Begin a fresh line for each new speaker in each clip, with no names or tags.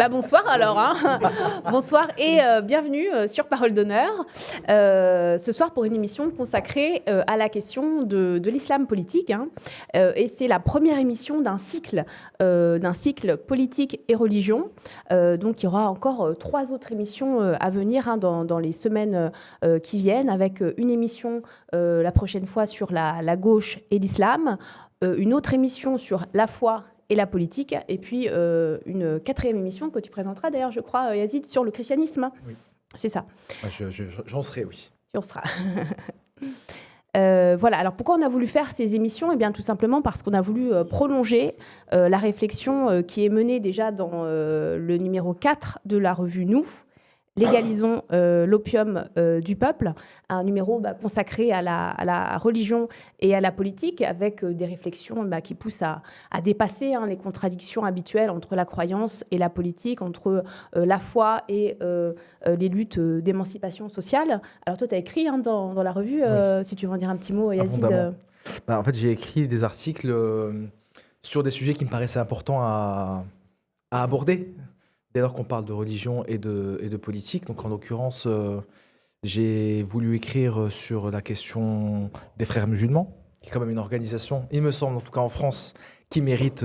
Bonsoir alors, hein. Bonsoir et bienvenue sur Parole d'honneur. Ce soir pour une émission consacrée à la question de l'islam politique. Hein. Et c'est la première émission d'un cycle politique et religion. Donc il y aura encore 3 autres émissions à venir hein, dans les semaines qui viennent, avec une émission la prochaine fois sur la gauche et l'islam, une autre émission sur la foi et la politique, et puis une 4e émission que tu présenteras d'ailleurs, je crois, Yazid, sur le christianisme.
Oui.
C'est ça.
J'en serai, oui.
Tu en seras. Voilà, alors pourquoi on a voulu faire ces émissions ? Eh bien, tout simplement parce qu'on a voulu prolonger la réflexion qui est menée déjà dans le numéro 4 de la revue Nous, Légalisons l'opium du peuple, un numéro consacré à la religion et à la politique, avec des réflexions qui poussent à dépasser les contradictions habituelles entre la croyance et la politique, entre la foi et les luttes d'émancipation sociale. Alors toi, tu as écrit dans la revue,
Oui.
si tu veux en dire un petit mot, Yazid.
En fait, j'ai écrit des articles sur des sujets qui me paraissaient importants à aborder. Dès lors qu'on parle de religion et de politique, donc en l'occurrence, j'ai voulu écrire sur la question des frères musulmans, qui est quand même une organisation, il me semble, en tout cas en France, qui mérite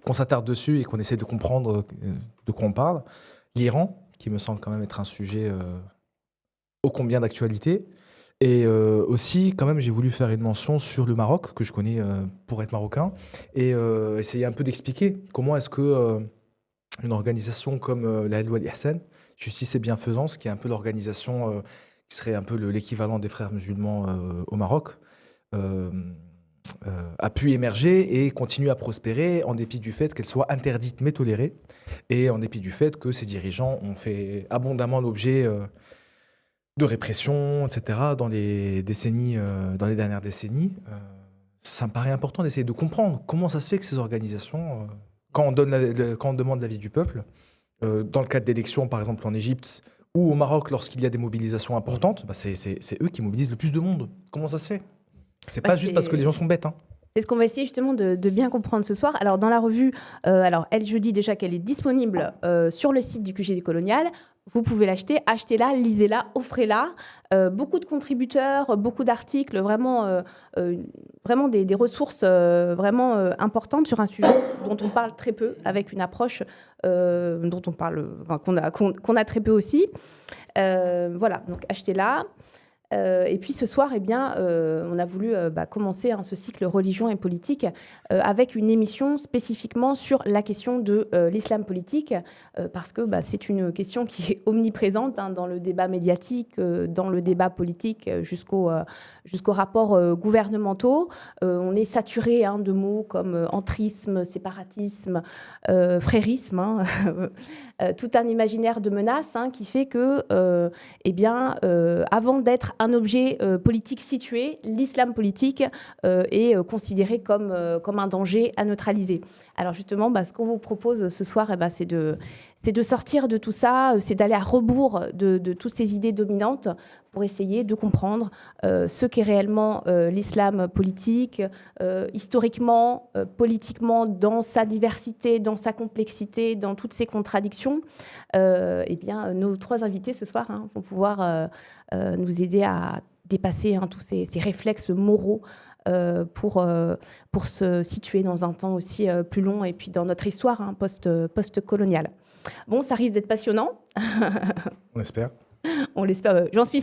qu'on s'attarde dessus et qu'on essaie de comprendre de quoi on parle. L'Iran, qui me semble quand même être un sujet ô combien d'actualité. Et aussi, quand même, j'ai voulu faire une mention sur le Maroc, que je connais pour être marocain, et essayer un peu d'expliquer comment est-ce que une organisation comme la Al Ihsan, Justice et Bienfaisance, qui est un peu l'organisation qui serait un peu l'équivalent des frères musulmans au Maroc, a pu émerger et continue à prospérer en dépit du fait qu'elle soit interdite mais tolérée, et en dépit du fait que ses dirigeants ont fait abondamment l'objet de répression, etc., dans les dernières décennies. Ça me paraît important d'essayer de comprendre comment ça se fait que ces organisations, quand on demande l'avis du peuple, dans le cadre d'élections, par exemple en Égypte, ou au Maroc, lorsqu'il y a des mobilisations importantes, c'est eux qui mobilisent le plus de monde. Comment ça se fait ? C'est pas juste parce que les gens sont bêtes. Hein.
C'est ce qu'on va essayer justement de bien comprendre ce soir. Alors dans la revue, je dis déjà qu'elle est disponible sur le site du QG Colonial. Vous pouvez l'acheter, achetez-la, lisez-la, offrez-la. Beaucoup de contributeurs, beaucoup d'articles, vraiment des ressources vraiment importantes sur un sujet dont on parle très peu, avec une approche qu'on a très peu aussi. Voilà, donc achetez-la. Et puis ce soir, on a voulu commencer ce cycle religion et politique avec une émission spécifiquement sur la question de l'islam politique, parce que c'est une question qui est omniprésente dans le débat médiatique, dans le débat politique, jusqu'aux rapports gouvernementaux. On est saturé de mots comme entrisme, séparatisme, frérisme, tout un imaginaire de menace qui fait que, avant d'être un objet politique situé, l'islam politique est considéré comme un danger à neutraliser. Alors justement, ce qu'on vous propose ce soir, c'est de sortir de tout ça, c'est d'aller à rebours de toutes ces idées dominantes pour essayer de comprendre ce qu'est réellement l'islam politique, historiquement, politiquement, dans sa diversité, dans sa complexité, dans toutes ses contradictions. Nos 3 invités ce soir vont pouvoir nous aider à dépasser tous ces réflexes moraux pour se situer dans un temps aussi plus long et puis dans notre histoire post-coloniale. Bon, ça risque d'être passionnant.
On espère.
On l'espère. J'en suis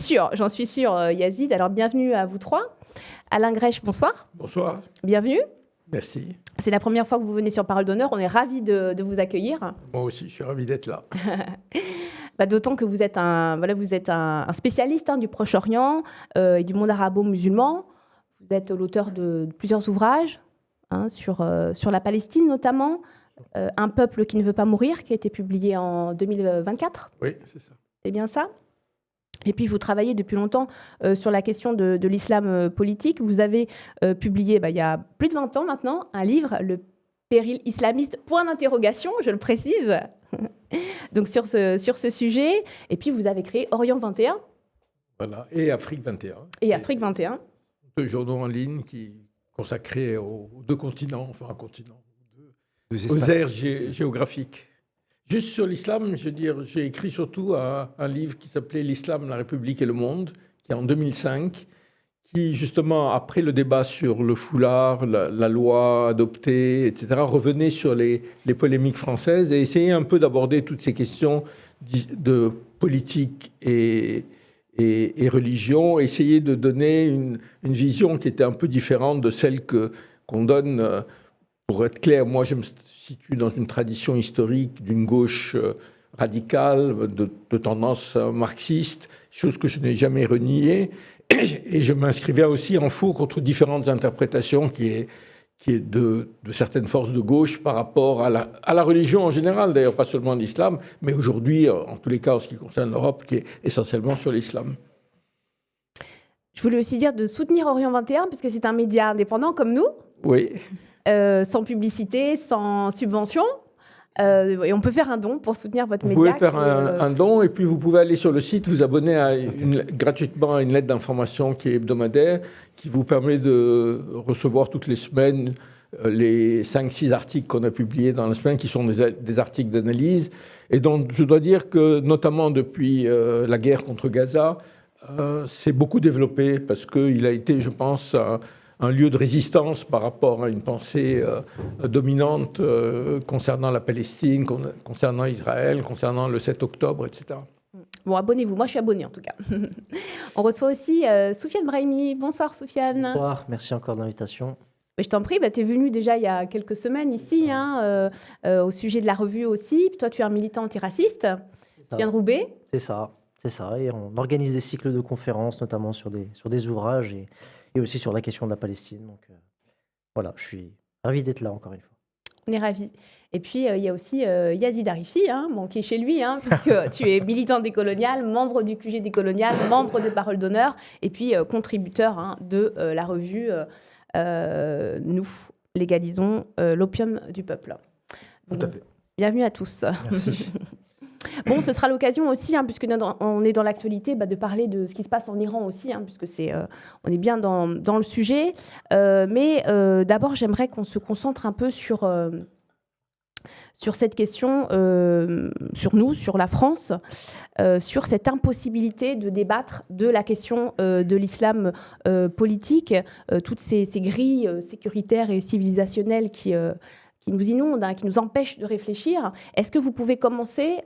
sûre, Yazid. Alors, bienvenue à vous 3. Alain Grèche, bonsoir.
Bonsoir.
Bienvenue.
Merci.
C'est la première fois que vous venez sur Parole d'honneur. On est ravis de vous accueillir.
Moi aussi, je suis ravi d'être là.
D'autant que vous êtes un spécialiste du Proche-Orient et du monde arabo-musulman. Vous êtes l'auteur de plusieurs ouvrages sur la Palestine notamment. Un peuple qui ne veut pas mourir, qui a été publié en 2024.
Oui, c'est ça.
C'est bien ça ? Et puis, vous travaillez depuis longtemps sur la question de l'islam politique. Vous avez publié, il y a plus de 20 ans maintenant, un livre, Le péril islamiste, point d'interrogation, je le précise. Donc, sur ce sujet. Et puis, vous avez créé Orient 21.
Voilà, et Afrique 21.
Et Afrique 21.
2 journaux en ligne consacrés aux 2 continents, enfin un continent, aux aires géographiques. Juste sur l'islam, je veux dire, j'ai écrit surtout un livre qui s'appelait L'islam, la République et le monde, qui est en 2005, qui justement, après le débat sur le foulard, la loi adoptée, etc., revenait sur les polémiques françaises et essayait un peu d'aborder toutes ces questions de politique et religion, essayer de donner une vision qui était un peu différente de celle qu'on donne. Pour être clair, moi, je me situe dans une tradition historique d'une gauche radicale, de tendance marxiste, chose que je n'ai jamais reniée. Et je m'inscrivais aussi en faux contre différentes interprétations qui est de certaines forces de gauche par rapport à la religion en général, d'ailleurs pas seulement l'islam, mais aujourd'hui, en tous les cas, en ce qui concerne l'Europe, qui est essentiellement sur l'islam.
Je voulais aussi dire de soutenir Orient 21, puisque c'est un média indépendant comme nous.
Oui.
Sans publicité, sans subvention. Et on peut faire un don pour soutenir votre média.
Vous pouvez faire un don et puis vous pouvez aller sur le site, vous abonner gratuitement à une lettre d'information qui est hebdomadaire, qui vous permet de recevoir toutes les semaines les 5-6 articles qu'on a publiés dans la semaine, qui sont des articles d'analyse. Et donc je dois dire que notamment depuis la guerre contre Gaza, c'est beaucoup développé parce qu'il a été, je pense, un lieu de résistance par rapport à une pensée dominante concernant la Palestine, concernant Israël, concernant le 7 octobre, etc.
Bon, abonnez-vous. Moi, je suis abonnée, en tout cas. On reçoit aussi Soufiane Brahimi. Bonsoir, Soufiane.
Bonsoir, merci encore de l'invitation.
Je t'en prie, tu es venu déjà il y a quelques semaines ici, au sujet de la revue aussi. Toi, tu es un militant antiraciste. Tu viens de Roubaix.
C'est ça. Et on organise des cycles de conférences, notamment sur des ouvrages et aussi sur la question de la Palestine. Donc voilà, je suis ravi d'être là encore une fois.
On est ravis. Et puis, il y a aussi Yazid Arifi, qui est chez lui, puisque tu es militant décolonial, membre du QG décolonial, membre de Parole d'honneur, et puis contributeur de la revue Nous, légalisons l'opium du peuple.
Donc, tout à fait.
Bienvenue à tous.
Merci.
Bon, ce sera l'occasion aussi, puisque on est dans l'actualité, de parler de ce qui se passe en Iran aussi, puisque on est bien dans le sujet. Mais d'abord, j'aimerais qu'on se concentre un peu sur cette question, sur nous, sur la France, sur cette impossibilité de débattre de la question de l'islam politique, toutes ces grilles sécuritaires et civilisationnelles qui nous inondent, qui nous empêchent de réfléchir. Est-ce que vous pouvez commencer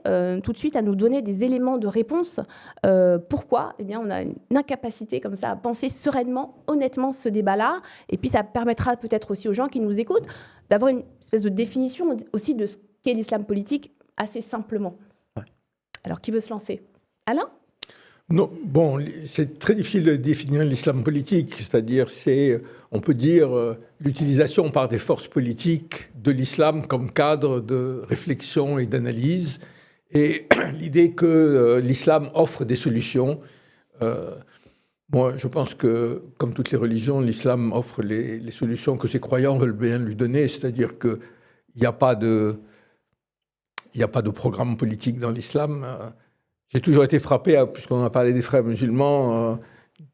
tout de suite à nous donner des éléments de réponse pourquoi on a une incapacité comme ça à penser sereinement, honnêtement ce débat-là. Et puis ça permettra peut-être aussi aux gens qui nous écoutent d'avoir une espèce de définition aussi de ce qu'est l'islam politique assez simplement. Ouais. Alors qui veut se lancer? Alain?
Non, bon, c'est très difficile de définir l'islam politique, c'est-à-dire on peut dire l'utilisation par des forces politiques de l'islam comme cadre de réflexion et d'analyse, et l'idée que l'islam offre des solutions. Moi, je pense que, comme toutes les religions, l'islam offre les solutions que ses croyants veulent bien lui donner, c'est-à-dire qu'il n'y a pas de programme politique dans l'islam. J'ai toujours été frappé, puisqu'on a parlé des frères musulmans,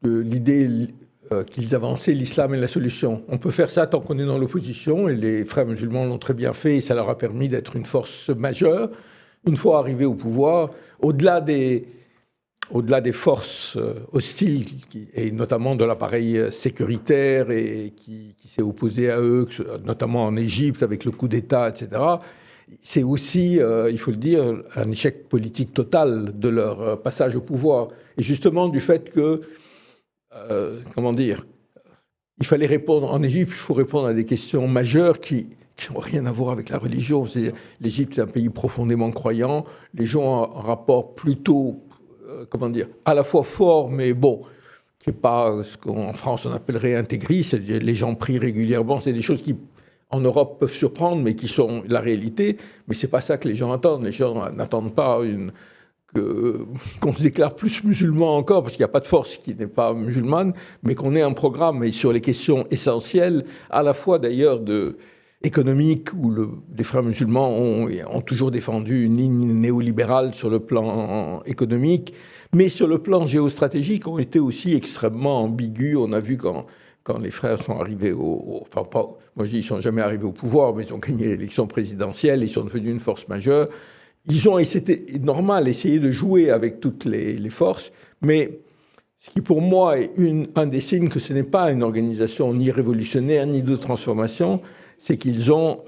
de l'idée qu'ils avançaient l'islam est la solution. On peut faire ça tant qu'on est dans l'opposition, et les frères musulmans l'ont très bien fait, et ça leur a permis d'être une force majeure. Une fois arrivés au pouvoir, au-delà des forces hostiles, et notamment de l'appareil sécuritaire, et qui s'est opposé à eux, notamment en Égypte avec le coup d'État, etc., c'est aussi, il faut le dire, un échec politique total de leur passage au pouvoir. Et justement, du fait que, il fallait répondre, en Égypte, il faut répondre à des questions majeures qui n'ont rien à voir avec la religion. L'Égypte est un pays profondément croyant, les gens ont un rapport plutôt, à la fois fort, mais bon, qui n'est pas ce qu'en France on appellerait intégriste, c'est-à-dire les gens prient régulièrement, c'est des choses qui, en Europe, peuvent surprendre, mais qui sont la réalité. Mais ce n'est pas ça que les gens attendent. Les gens n'attendent pas qu'on se déclare plus musulman encore, parce qu'il n'y a pas de force qui n'est pas musulmane, mais qu'on ait un programme et sur les questions essentielles, à la fois d'ailleurs économiques, où les frères musulmans ont toujours défendu une ligne néolibérale sur le plan économique, mais sur le plan géostratégique, ont été aussi extrêmement ambigus. On a vu quand les frères sont arrivés moi je dis ils ne sont jamais arrivés au pouvoir, mais ils ont gagné l'élection présidentielle, ils sont devenus une force majeure. ils ont, et c'était normal, essayé de jouer avec toutes les forces, mais ce qui pour moi est un des signes que ce n'est pas une organisation ni révolutionnaire ni de transformation, c'est qu'ils ont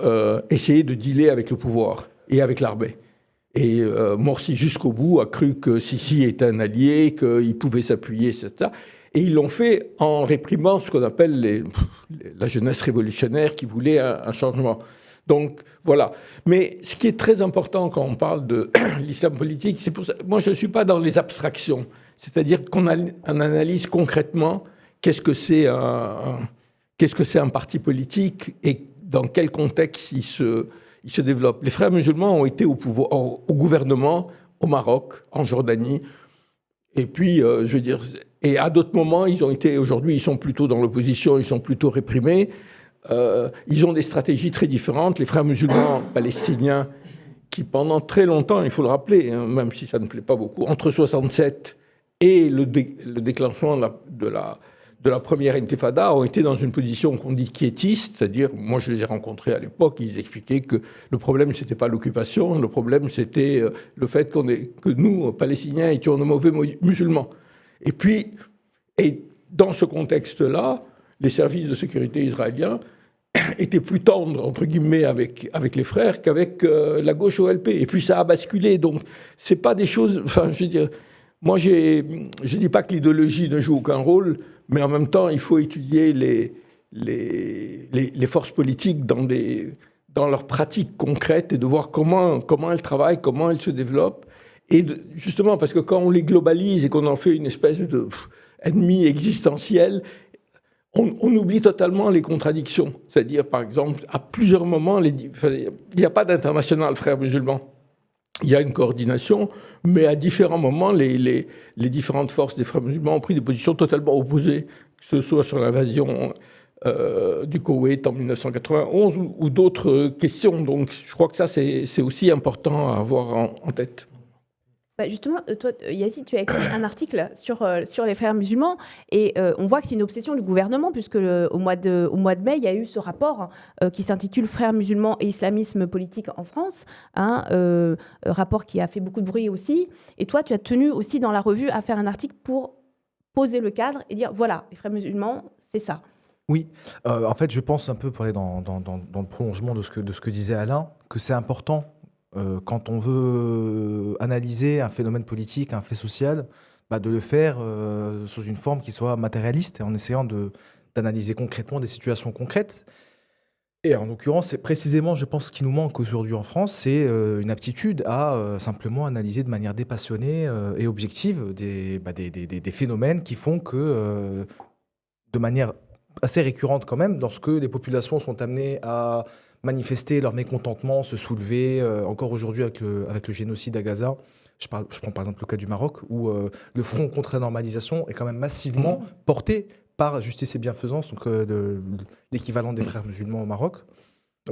essayé de dealer avec le pouvoir et avec l'armée. Et Morsi, jusqu'au bout, a cru que Sisi était un allié, qu'il pouvait s'appuyer, etc. Et ils l'ont fait en réprimant ce qu'on appelle la jeunesse révolutionnaire qui voulait un changement. Donc, voilà. Mais ce qui est très important quand on parle de l'islam politique, c'est pour ça. Moi, je ne suis pas dans les abstractions. C'est-à-dire qu'on analyse concrètement qu'est-ce que c'est un parti politique et dans quel contexte il se développe. Les frères musulmans ont été au gouvernement au Maroc, en Jordanie, et puis, je veux dire, et à d'autres moments, aujourd'hui, ils sont plutôt dans l'opposition, ils sont plutôt réprimés. Ils ont des stratégies très différentes. Les frères musulmans palestiniens, qui pendant très longtemps, il faut le rappeler, hein, même si ça ne plaît pas beaucoup, entre 67 et le déclenchement de la première intifada, ont été dans une position qu'on dit quiétiste, c'est-à-dire, moi je les ai rencontrés à l'époque, ils expliquaient que le problème, c'était pas l'occupation, le problème, c'était le fait que nous, Palestiniens, étions de mauvais musulmans. Et puis, dans ce contexte-là, les services de sécurité israéliens étaient plus tendres, entre guillemets, avec les frères qu'avec la gauche OLP. Et puis ça a basculé. Donc, c'est pas des choses... Enfin, je veux dire, moi, je dis pas que l'idéologie ne joue aucun rôle, mais en même temps, il faut étudier les forces politiques dans leurs pratiques concrètes et de voir comment elles travaillent, comment elles se développent. Et justement, parce que quand on les globalise et qu'on en fait une espèce d'ennemi existentiel, on oublie totalement les contradictions. C'est-à-dire, par exemple, à plusieurs moments, il n'y a pas d'international frères musulmans. Il y a une coordination, mais à différents moments, les différentes forces des frères musulmans ont pris des positions totalement opposées, que ce soit sur l'invasion du Koweït en 1991 ou d'autres questions. Donc, je crois que ça, c'est aussi important à avoir en tête.
Justement, toi, Yazid, tu as écrit un article sur les frères musulmans et on voit que c'est une obsession du gouvernement puisque au mois de mai, il y a eu ce rapport qui s'intitule « Frères musulmans et islamisme politique en France », rapport qui a fait beaucoup de bruit aussi. Et toi, tu as tenu aussi dans la revue à faire un article pour poser le cadre et dire « voilà, les frères musulmans, c'est ça ».
Oui, en fait, je pense un peu, pour aller dans le prolongement de ce que disait Alain, que c'est important quand on veut analyser un phénomène politique, un fait social, de le faire sous une forme qui soit matérialiste, et en essayant d'analyser concrètement des situations concrètes. Et en l'occurrence, c'est précisément, je pense, ce qui nous manque aujourd'hui en France, c'est une aptitude à simplement analyser de manière dépassionnée et objective des phénomènes qui font que, de manière assez récurrente quand même, lorsque les populations sont amenées à manifester leur mécontentement, se soulever, encore aujourd'hui avec le génocide à Gaza. Je prends par exemple le cas du Maroc, où le front contre la normalisation est quand même massivement porté par Justice et Bienfaisance, donc l'équivalent des frères musulmans au Maroc.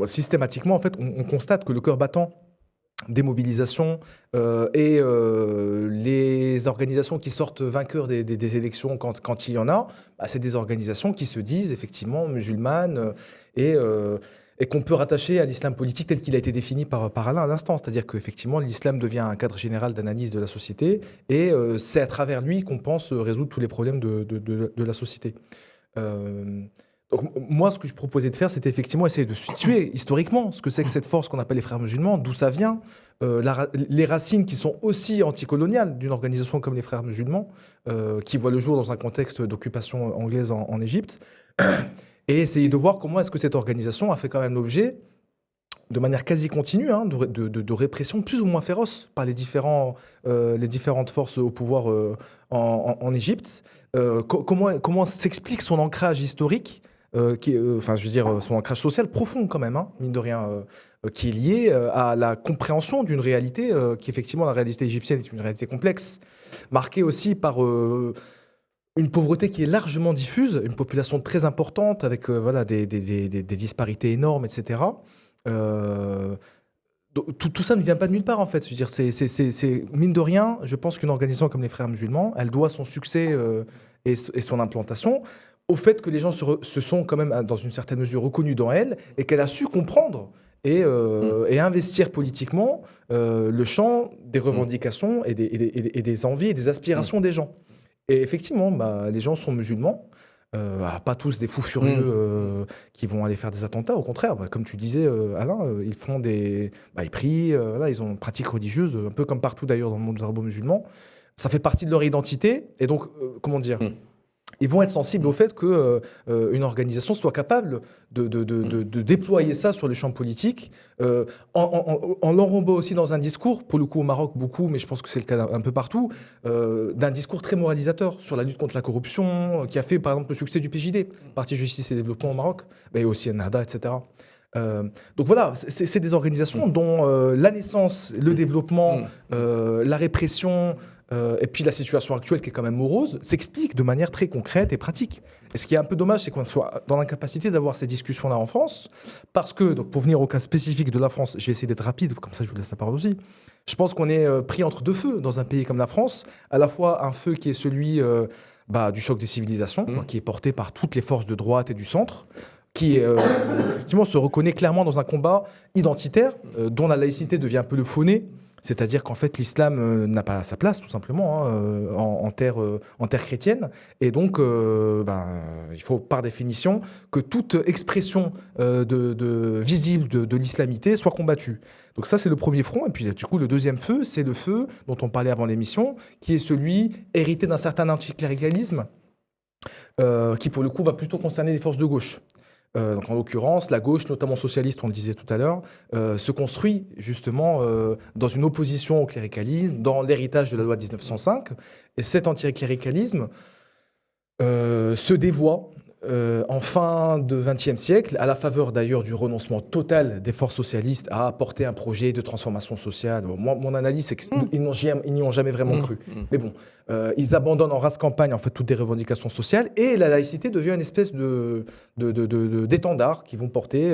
Systématiquement, en fait, on constate que le cœur battant des mobilisations et les organisations qui sortent vainqueurs des élections quand il y en a, c'est des organisations qui se disent effectivement musulmanes et qu'on peut rattacher à l'islam politique tel qu'il a été défini par Alain à l'instant. C'est-à-dire qu'effectivement, l'islam devient un cadre général d'analyse de la société et c'est à travers lui qu'on pense résoudre tous les problèmes de la société. Donc moi, ce que je proposais de faire, c'était effectivement essayer de situer historiquement ce que c'est que cette force qu'on appelle les frères musulmans, d'où ça vient, les racines qui sont aussi anticoloniales d'une organisation comme les frères musulmans, qui voit le jour dans un contexte d'occupation anglaise en Égypte, et essayer de voir comment est-ce que cette organisation a fait quand même l'objet, de manière quasi continue, de répression plus ou moins féroce par les différentes forces au pouvoir en Égypte. Comment s'explique son ancrage historique, son ancrage social profond quand même, mine de rien, qui est lié à la compréhension d'une réalité qui, effectivement, la réalité égyptienne est une réalité complexe, marquée aussi par une pauvreté qui est largement diffuse, une population très importante avec des disparités énormes, etc. Tout ça ne vient pas de nulle part, en fait. Je veux dire, c'est mine de rien, je pense qu'une organisation comme les Frères musulmans, elle doit son succès et son implantation au fait que les gens se sont quand même, dans une certaine mesure, reconnus dans elle et qu'elle a su comprendre et investir politiquement le champ des revendications et des envies et des aspirations des gens. Et effectivement, les gens sont musulmans. Pas tous des fous furieux qui vont aller faire des attentats, au contraire, comme tu disais Alain, ils font ils prient, ils ont une pratique religieuse, un peu comme partout d'ailleurs dans le monde arabo-musulman. Ça fait partie de leur identité, et donc, comment dire, ils vont être sensibles au fait qu'une organisation soit capable de déployer ça sur le champ politique, en l'enrobant aussi dans un discours, pour le coup au Maroc beaucoup, mais je pense que c'est le cas un peu partout, d'un discours très moralisateur sur la lutte contre la corruption, qui a fait par exemple le succès du PJD, Parti Justice et Développement au Maroc, mais aussi Ennahda, etc. Donc voilà, c'est des organisations dont la naissance, le développement, la répression, et puis la situation actuelle qui est quand même morose, s'explique de manière très concrète et pratique. Et ce qui est un peu dommage, c'est qu'on soit dans l'incapacité d'avoir ces discussions-là en France, parce que, donc pour venir au cas spécifique de la France, je vais essayer d'être rapide, comme ça je vous laisse la parole aussi, je pense qu'on est pris entre deux feux dans un pays comme la France, à la fois un feu qui est celui du choc des civilisations, qui est porté par toutes les forces de droite et du centre, qui effectivement se reconnaît clairement dans un combat identitaire, dont la laïcité devient un peu le faux-nez. C'est-à-dire qu'en fait, l'islam n'a pas sa place, tout simplement, en terre chrétienne. Et donc, il faut, par définition, que toute expression visible de l'islamité soit combattue. Donc ça, c'est le premier front. Et puis, du coup, le deuxième feu, c'est le feu dont on parlait avant l'émission, qui est celui hérité d'un certain anticléricalisme, qui, pour le coup, va plutôt concerner les forces de gauche. Donc en l'occurrence, la gauche, notamment socialiste, on le disait tout à l'heure, se construit justement dans une opposition au cléricalisme, dans l'héritage de la loi de 1905. Et cet anticléricalisme se dévoie en fin de XXe siècle, à la faveur d'ailleurs du renoncement total des forces socialistes à apporter un projet de transformation sociale. Bon, mon analyse, c'est qu'ils n'y ont jamais vraiment cru. Mais bon, ils abandonnent en race campagne en fait toutes des revendications sociales, et la laïcité devient une espèce d'étendard qu'ils vont porter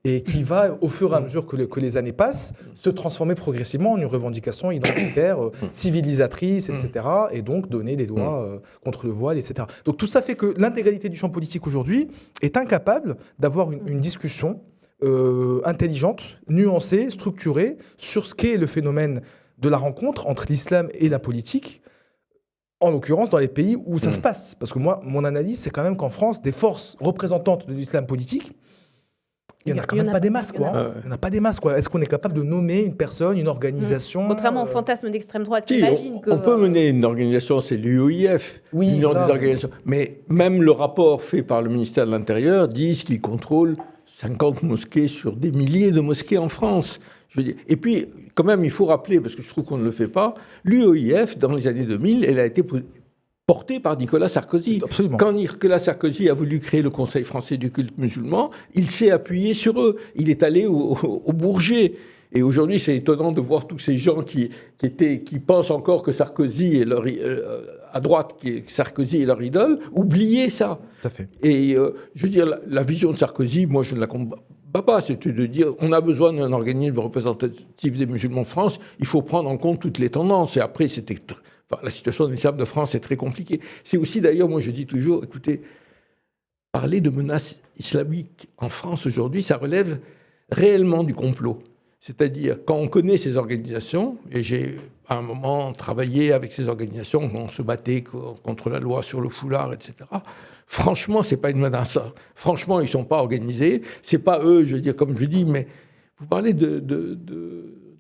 et qui va, au fur et à mesure que les années passent, se transformer progressivement en une revendication identitaire, civilisatrice, etc. Et donc donner des lois contre le voile, etc. Donc tout ça fait que l'intégralité du champ politique aujourd'hui est incapable d'avoir une discussion intelligente, nuancée, structurée sur ce qu'est le phénomène de la rencontre entre l'islam et la politique, en l'occurrence dans les pays où ça se passe. Parce que moi, mon analyse, c'est quand même qu'en France, des forces représentantes de l'islam politique, il n'y en a quand même pas des masses, quoi. Il n'y en a pas des masses, quoi. Est-ce qu'on est capable de nommer une personne, une organisation
Contrairement au fantasme d'extrême droite,
si, on peut mener une organisation, c'est l'UOIF, l'Union des organisations. Mais même le rapport fait par le ministère de l'Intérieur dit qu'il contrôle 50 mosquées sur des milliers de mosquées en France. Je veux dire. Et puis, quand même, il faut rappeler, parce que je trouve qu'on ne le fait pas, l'UOIF, dans les années 2000, elle a été portée par Nicolas Sarkozy.
Absolument.
Quand Nicolas Sarkozy a voulu créer le Conseil français du culte musulman, il s'est appuyé sur eux. Il est allé au Bourget. Et aujourd'hui, c'est étonnant de voir tous ces gens qui pensent encore que Sarkozy est leur à droite, que Sarkozy est leur idole, oublier ça.
Tout à fait.
Et je veux dire, la vision de Sarkozy, moi, je ne la combats pas. C'était de dire, on a besoin d'un organisme représentatif des musulmans de France. Il faut prendre en compte toutes les tendances. Et après, la situation de l'islam de France est très compliquée. C'est aussi, d'ailleurs, moi, je dis toujours, écoutez, parler de menaces islamiques en France aujourd'hui, ça relève réellement du complot. C'est-à-dire, quand on connaît ces organisations, et j'ai à un moment travaillé avec ces organisations, on se battait contre la loi sur le foulard, etc. Franchement, ce n'est pas une menace. Franchement, ils ne sont pas organisés. Ce n'est pas eux, je veux dire, comme je dis, mais vous parlez de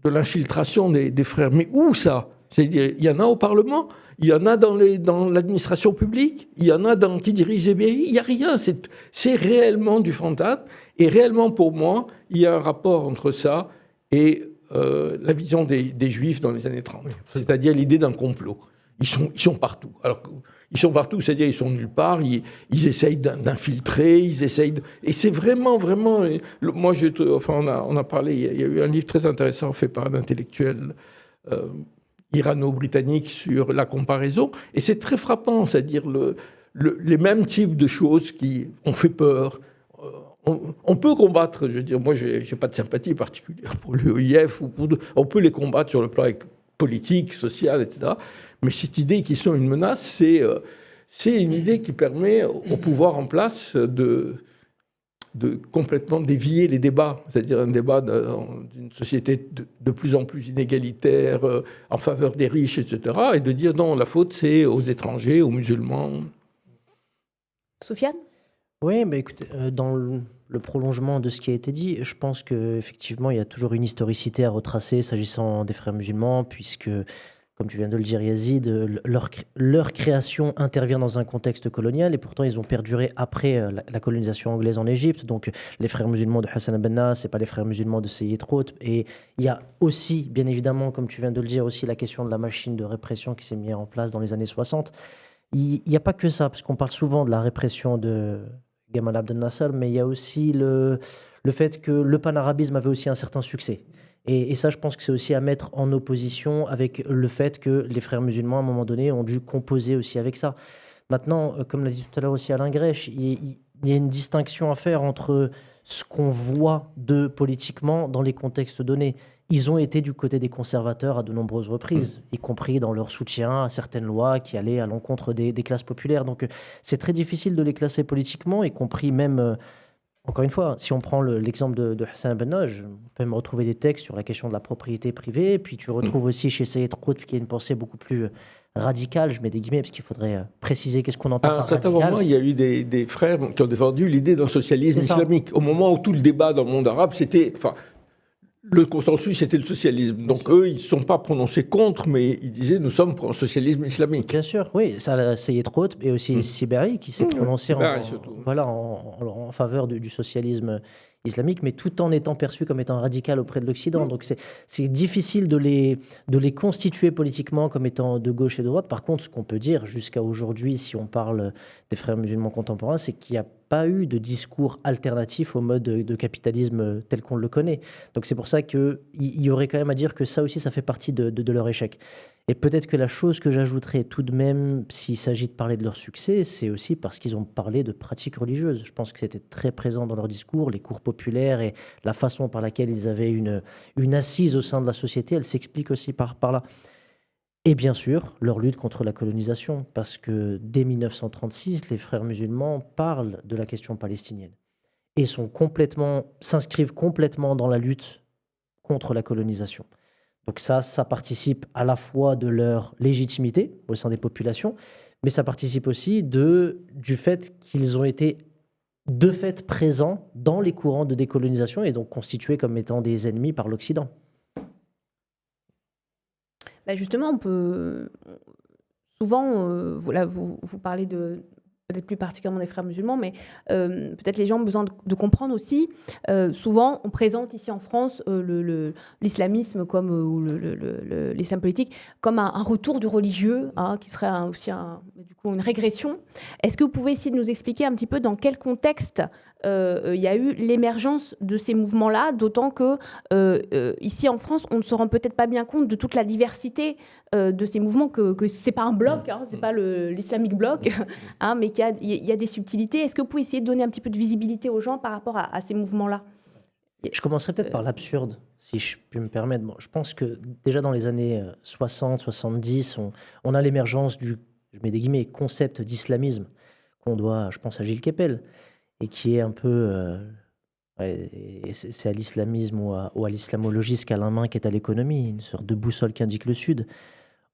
l'infiltration des frères. Mais où ça ? C'est-à-dire, il y en a au Parlement, il y en a dans l'administration publique, il y en a qui dirigent les mairies, il n'y a rien. C'est réellement du fantasme. Et réellement, pour moi, il y a un rapport entre ça et la vision des Juifs dans les années 30. C'est-à-dire l'idée d'un complot. Ils sont partout. Alors, ils sont partout, c'est-à-dire ils sont nulle part, ils essayent d'infiltrer, Et c'est vraiment... Moi, on a parlé, il y a eu un livre très intéressant fait par un intellectuel irano-britannique sur la comparaison, et c'est très frappant, c'est-à-dire les mêmes types de choses qui ont fait peur. On peut combattre, je veux dire, moi, je n'ai pas de sympathie particulière pour l'UOIF, on peut les combattre sur le plan politique, social, etc. Mais cette idée qu'ils sont une menace, c'est une idée qui permet au pouvoir en place de complètement dévier les débats, c'est-à-dire un débat d'une société de plus en plus inégalitaire, en faveur des riches, etc., et de dire non, la faute c'est aux étrangers, aux musulmans.
Soufiane ?
Oui, mais écoutez, dans le prolongement de ce qui a été dit, je pense qu'effectivement, il y a toujours une historicité à retracer s'agissant des frères musulmans, puisque, comme tu viens de le dire, Yazid, leur création intervient dans un contexte colonial, et pourtant ils ont perduré après la colonisation anglaise en Égypte. Donc les frères musulmans de Hassan al-Banna, ce n'est pas les frères musulmans de Seyyid Qutb. Et il y a aussi, bien évidemment, comme tu viens de le dire, aussi la question de la machine de répression qui s'est mise en place dans les années 60. Il n'y a pas que ça, parce qu'on parle souvent de la répression de Gamal Abdel Nasser, mais il y a aussi le fait que le panarabisme avait aussi un certain succès. Et ça, je pense que c'est aussi à mettre en opposition avec le fait que les frères musulmans, à un moment donné, ont dû composer aussi avec ça. Maintenant, comme l'a dit tout à l'heure aussi Alain Grèche, il y a une distinction à faire entre ce qu'on voit d'eux politiquement dans les contextes donnés. Ils ont été du côté des conservateurs à de nombreuses reprises, y compris dans leur soutien à certaines lois qui allaient à l'encontre des classes populaires. Donc c'est très difficile de les classer politiquement, y compris même, encore une fois, si on prend l'exemple de Hassan al-Banna, on peut même retrouver des textes sur la question de la propriété privée, puis tu retrouves aussi chez Seyyid Qutb qui a une pensée beaucoup plus radicale, je mets des guillemets, parce qu'il faudrait préciser qu'est-ce qu'on entend par radical.
À un certain moment, il y a eu des frères qui ont défendu l'idée d'un socialisme islamique. Au moment où tout le débat dans le monde arabe, c'était... Le consensus, c'était le socialisme. Donc, eux, ils ne se sont pas prononcés contre, mais ils disaient, nous sommes pour un socialisme islamique.
Bien sûr, oui. Ça, Seyyid Qutb et aussi Sibéri qui s'est prononcé en faveur du socialisme islamique, mais tout en étant perçu comme étant radical auprès de l'Occident. Donc, c'est difficile de les constituer politiquement comme étant de gauche et de droite. Par contre, ce qu'on peut dire jusqu'à aujourd'hui, si on parle des frères musulmans contemporains, c'est qu'il n'y a pas eu de discours alternatif au mode de capitalisme tel qu'on le connaît. Donc c'est pour ça qu'il y aurait quand même à dire que ça aussi, ça fait partie de leur échec. Et peut-être que la chose que j'ajouterais tout de même, s'il s'agit de parler de leur succès, c'est aussi parce qu'ils ont parlé de pratiques religieuses. Je pense que c'était très présent dans leur discours, les cours populaires et la façon par laquelle ils avaient une assise au sein de la société, elle s'explique aussi par là. Et bien sûr, leur lutte contre la colonisation, parce que dès 1936, les frères musulmans parlent de la question palestinienne et s'inscrivent complètement dans la lutte contre la colonisation. Donc ça participe à la fois de leur légitimité au sein des populations, mais ça participe aussi du fait qu'ils ont été de fait présents dans les courants de décolonisation et donc constitués comme étant des ennemis par l'Occident.
Bah justement, on peut souvent, vous parlez peut-être plus particulièrement des frères musulmans, mais peut-être les gens ont besoin de comprendre aussi. Souvent, on présente ici en France l'islamisme ou l'islam politique comme un retour du religieux, qui serait aussi du coup une régression. Est-ce que vous pouvez essayer de nous expliquer un petit peu dans quel contexte il y a eu l'émergence de ces mouvements-là, d'autant que ici en France, on ne se rend peut-être pas bien compte de toute la diversité de ces mouvements, que c'est pas un bloc, c'est pas l'islamic bloc, mais qu'il y a des subtilités. Est-ce que vous pouvez essayer de donner un petit peu de visibilité aux gens par rapport à ces mouvements-là ?
Je commencerai peut-être par l'absurde, si je puis me permettre. Bon, je pense que déjà dans les années 60, 70, on a l'émergence je mets des guillemets, concept d'islamisme qu'on doit, je pense, à Gilles Kepel, et qui est un peu... c'est à l'islamisme ou à l'islamologie ce qu'Alain Minc est à l'économie, une sorte de boussole qui indique le Sud.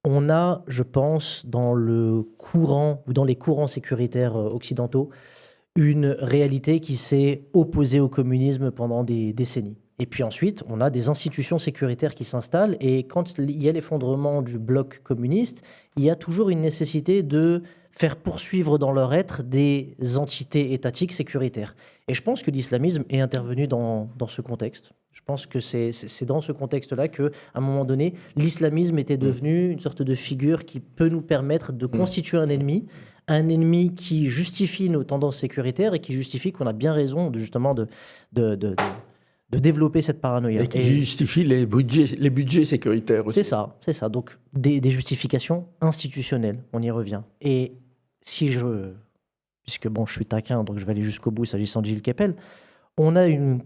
On a, je pense, dans le courant ou dans les courants sécuritaires occidentaux, une réalité qui s'est opposée au communisme pendant des décennies. Et puis ensuite, on a des institutions sécuritaires qui s'installent, et quand il y a l'effondrement du bloc communiste, il y a toujours une nécessité de faire poursuivre dans leur être des entités étatiques sécuritaires. Et je pense que l'islamisme est intervenu dans ce contexte. Je pense que c'est dans ce contexte-là qu'à un moment donné, l'islamisme était devenu une sorte de figure qui peut nous permettre de constituer un ennemi qui justifie nos tendances sécuritaires et qui justifie qu'on a bien raison de développer cette paranoïa.
Et qui justifie les budgets sécuritaires aussi.
C'est ça. Donc, des justifications institutionnelles, on y revient. Et puisque je suis taquin, donc je vais aller jusqu'au bout s'agissant de Gilles Kepel, on a une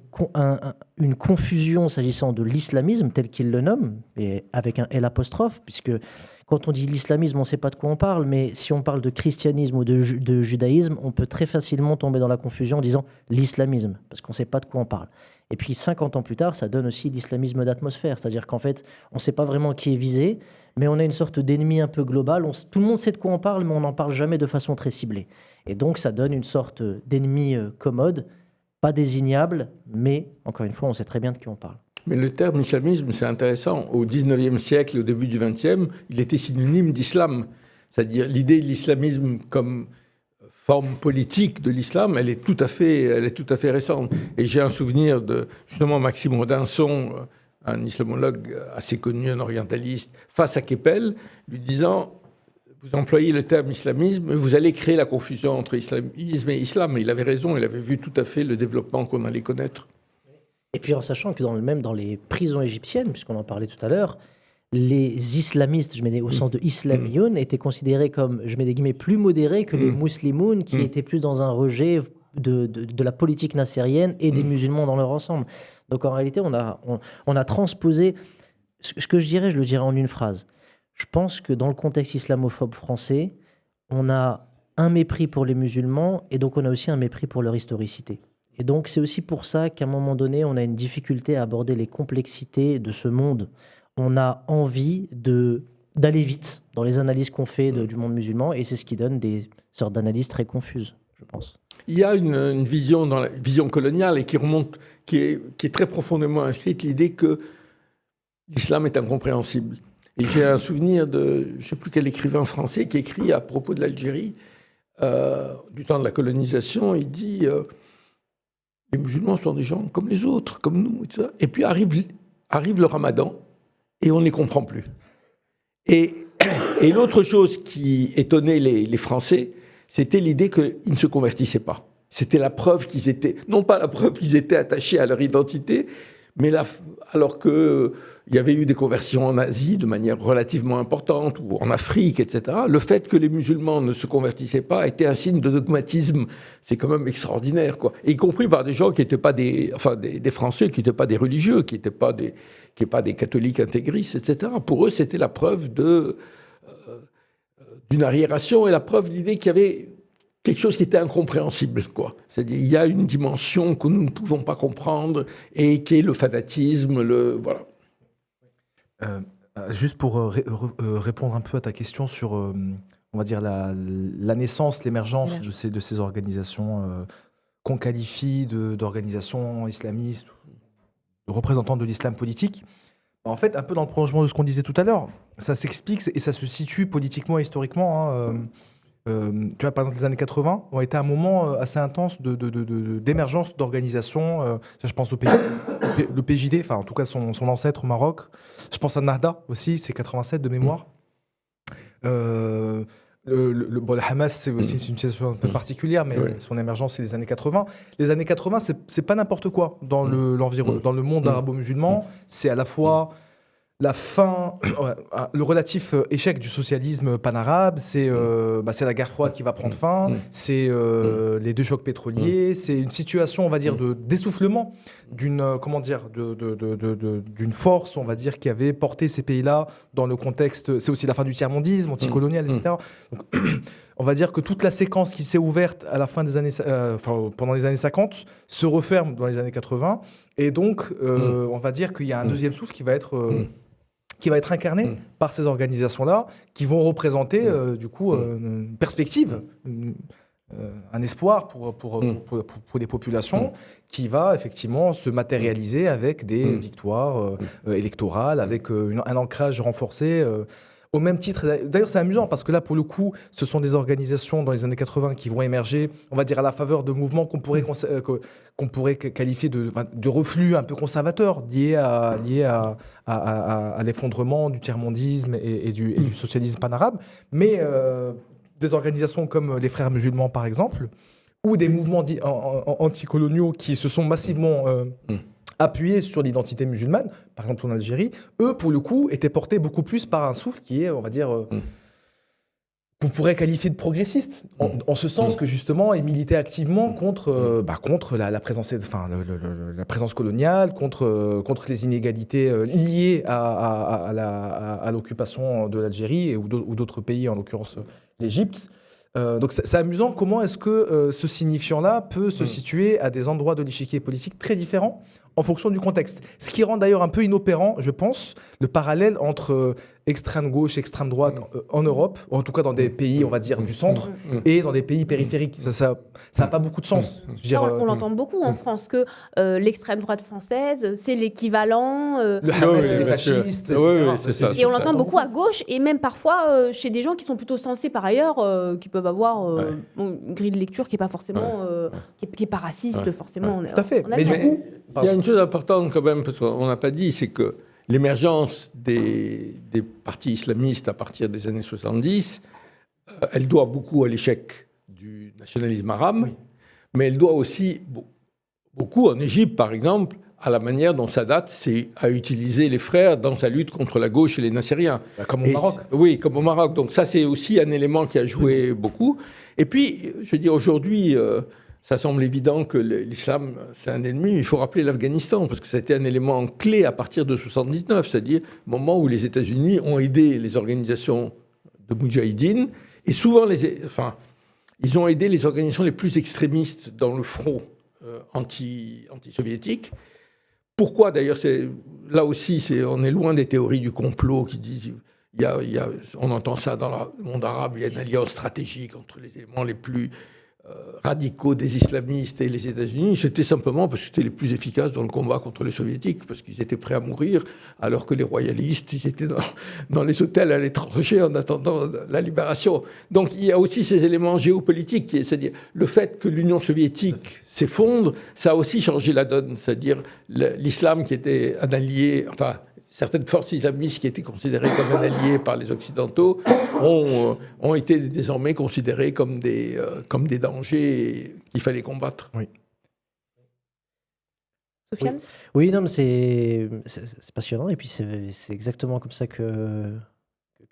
confusion s'agissant de l'islamisme tel qu'il le nomme, et avec un L apostrophe, puisque quand on dit l'islamisme, on ne sait pas de quoi on parle, mais si on parle de christianisme ou de judaïsme, on peut très facilement tomber dans la confusion en disant l'islamisme, parce qu'on ne sait pas de quoi on parle. Et puis 50 ans plus tard, ça donne aussi l'islamisme d'atmosphère, c'est-à-dire qu'en fait, on ne sait pas vraiment qui est visé, mais on a une sorte d'ennemi un peu global. Tout le monde sait de quoi on parle, mais on n'en parle jamais de façon très ciblée. Et donc, ça donne une sorte d'ennemi commode, pas désignable, mais encore une fois, on sait très bien de qui on parle.
Mais le terme islamisme, c'est intéressant. Au XIXe siècle et au début du XXe, il était synonyme d'islam. C'est-à-dire l'idée de l'islamisme comme forme politique de l'islam, elle est tout à fait récente. Et j'ai un souvenir de justement Maxime Rodinson, un islamologue assez connu, un orientaliste, face à Keppel, lui disant: vous employez le terme islamisme, mais vous allez créer la confusion entre islamisme et islam. Et il avait raison, il avait vu tout à fait le développement qu'on allait connaître.
Et puis en sachant que même dans les prisons égyptiennes, puisqu'on en parlait tout à l'heure, les islamistes, je mets au sens de islamiyoun, étaient considérés comme, je mets des guillemets, plus modérés que les muslimoun, qui étaient plus dans un rejet de la politique nassérienne et des musulmans dans leur ensemble. Donc en réalité, on a transposé, ce que je le dirais en une phrase. Je pense que dans le contexte islamophobe français, on a un mépris pour les musulmans et donc on a aussi un mépris pour leur historicité. Et donc c'est aussi pour ça qu'à un moment donné, on a une difficulté à aborder les complexités de ce monde. On a envie d'aller vite dans les analyses qu'on fait du monde musulman et c'est ce qui donne des sortes d'analyses très confuses, je pense.
Il y a une vision dans la vision coloniale et qui remonte, qui est très profondément inscrite, l'idée que l'islam est incompréhensible. Et j'ai un souvenir de, je ne sais plus quel écrivain français, qui écrit à propos de l'Algérie, du temps de la colonisation, il dit les musulmans sont des gens comme les autres, comme nous, et tout ça. Et puis arrive le ramadan, et on ne les comprend plus. Et l'autre chose qui étonnait les Français, c'était l'idée qu'ils ne se convertissaient pas. C'était la preuve qu'ils étaient, non pas la preuve qu'ils étaient attachés à leur identité, mais alors qu'il y avait eu des conversions en Asie de manière relativement importante, ou en Afrique, etc., le fait que les musulmans ne se convertissaient pas était un signe de dogmatisme. C'est quand même extraordinaire, quoi. Et y compris par des gens qui n'étaient pas des Français, qui n'étaient pas des religieux, qui n'étaient pas des catholiques intégristes, etc. Pour eux, c'était la preuve d'une arriération et la preuve de l'idée qu'il y avait quelque chose qui était incompréhensible, quoi. C'est-à-dire, il y a une dimension que nous ne pouvons pas comprendre et qui est le fanatisme, voilà.
Juste pour répondre un peu à ta question sur, on va dire, la naissance, l'émergence de ces organisations qu'on qualifie d'organisations islamistes, de représentants de l'islam politique. En fait, un peu dans le prolongement de ce qu'on disait tout à l'heure, ça s'explique et ça se situe politiquement et historiquement, hein. Tu vois, par exemple, les années 80 ont été un moment assez intense d'émergence d'organisations. Je pense le PJD, enfin en tout cas son ancêtre au Maroc. Je pense à Nahda aussi, c'est 87 de mémoire. Le Hamas, c'est aussi une situation un peu particulière, mais son émergence, c'est les années 80. Les années 80, c'est pas n'importe quoi dans dans le monde arabo-musulman. C'est à la fois la fin, le relatif échec du socialisme panarabe, c'est la guerre froide qui va prendre fin, c'est les deux chocs pétroliers, c'est une situation, on va dire, d'essoufflement d'une force, on va dire, qui avait porté ces pays-là dans le contexte. C'est aussi la fin du tiers-mondisme, anticolonial, etc. Donc, on va dire que toute la séquence qui s'est ouverte à la fin des années, pendant les années 50 se referme dans les années 80, et donc on va dire qu'il y a un deuxième souffle qui va être incarné par ces organisations-là, qui vont représenter du coup une perspective, un espoir pour les populations, qui va effectivement se matérialiser avec des victoires électorales, avec un ancrage renforcé. Au même titre, d'ailleurs c'est amusant parce que là pour le coup ce sont des organisations dans les années 80 qui vont émerger, on va dire à la faveur de mouvements qu'on pourrait qualifier de reflux un peu conservateurs liés à l'effondrement du tiers-mondisme et du socialisme panarabe, mais des organisations comme les Frères musulmans par exemple, ou des mouvements anticoloniaux qui se sont massivement appuyés sur l'identité musulmane, par exemple en Algérie, eux, pour le coup, étaient portés beaucoup plus par un souffle qui est, on va dire, qu'on pourrait qualifier de progressiste, en ce sens que justement, il militait activement contre la présence coloniale, contre les inégalités liées à l'occupation de l'Algérie ou d'autres pays, en l'occurrence l'Égypte. Donc c'est amusant comment est-ce que ce signifiant-là peut se situer à des endroits de l'échiquier politique très différents en fonction du contexte. Ce qui rend d'ailleurs un peu inopérant, je pense, le parallèle entre extrême gauche et extrême droite en Europe, ou en tout cas dans des pays, on va dire, du centre, et dans des pays périphériques. Ça n'a pas beaucoup de sens. Je veux dire,
on l'entend beaucoup en France, que l'extrême droite française, c'est l'équivalent...
le Hamas et les fascistes, etc.
c'est ça.
Et on l'entend beaucoup à gauche, et même parfois chez des gens qui sont plutôt sensés par ailleurs, qui peuvent avoir une grille de lecture qui n'est pas forcément... qui est pas raciste, forcément.
Tout à fait.
Mais
du coup...
Il y a une chose importante quand même, parce qu'on n'a pas dit, c'est que l'émergence des partis islamistes à partir des années 70, elle doit beaucoup à l'échec du nationalisme arabe, mais elle doit aussi beaucoup, en Égypte par exemple, à la manière dont Sadat a utilisé les frères dans sa lutte contre la gauche et les Nassériens.
Comme au Maroc.
Oui, comme au Maroc. Donc ça, c'est aussi un élément qui a joué beaucoup. Et puis, je veux dire, aujourd'hui... ça semble évident que l'islam, c'est un ennemi, mais il faut rappeler l'Afghanistan, parce que c'était un élément clé à partir de 1979, c'est-à-dire le moment où les États-Unis ont aidé les organisations de Moudjahidine, et souvent, ils ont aidé les organisations les plus extrémistes dans le front anti-soviétique. Pourquoi, d'ailleurs, là aussi, on est loin des théories du complot qui disent... on entend ça dans le monde arabe, il y a une alliance stratégique entre les éléments les plus... radicaux des islamistes et les États-Unis, c'était simplement parce que c'était les plus efficaces dans le combat contre les soviétiques, parce qu'ils étaient prêts à mourir, alors que les royalistes, ils étaient dans les hôtels à l'étranger en attendant la libération. Donc il y a aussi ces éléments géopolitiques, c'est-à-dire le fait que l'Union soviétique s'effondre, ça a aussi changé la donne, c'est-à-dire l'islam qui était un allié, certaines forces islamistes qui étaient considérées comme un allié par les Occidentaux ont été désormais considérées comme des dangers qu'il fallait combattre.
Oui.
Sofiane ?
Oui, non, mais c'est passionnant. Et puis, c'est exactement comme ça que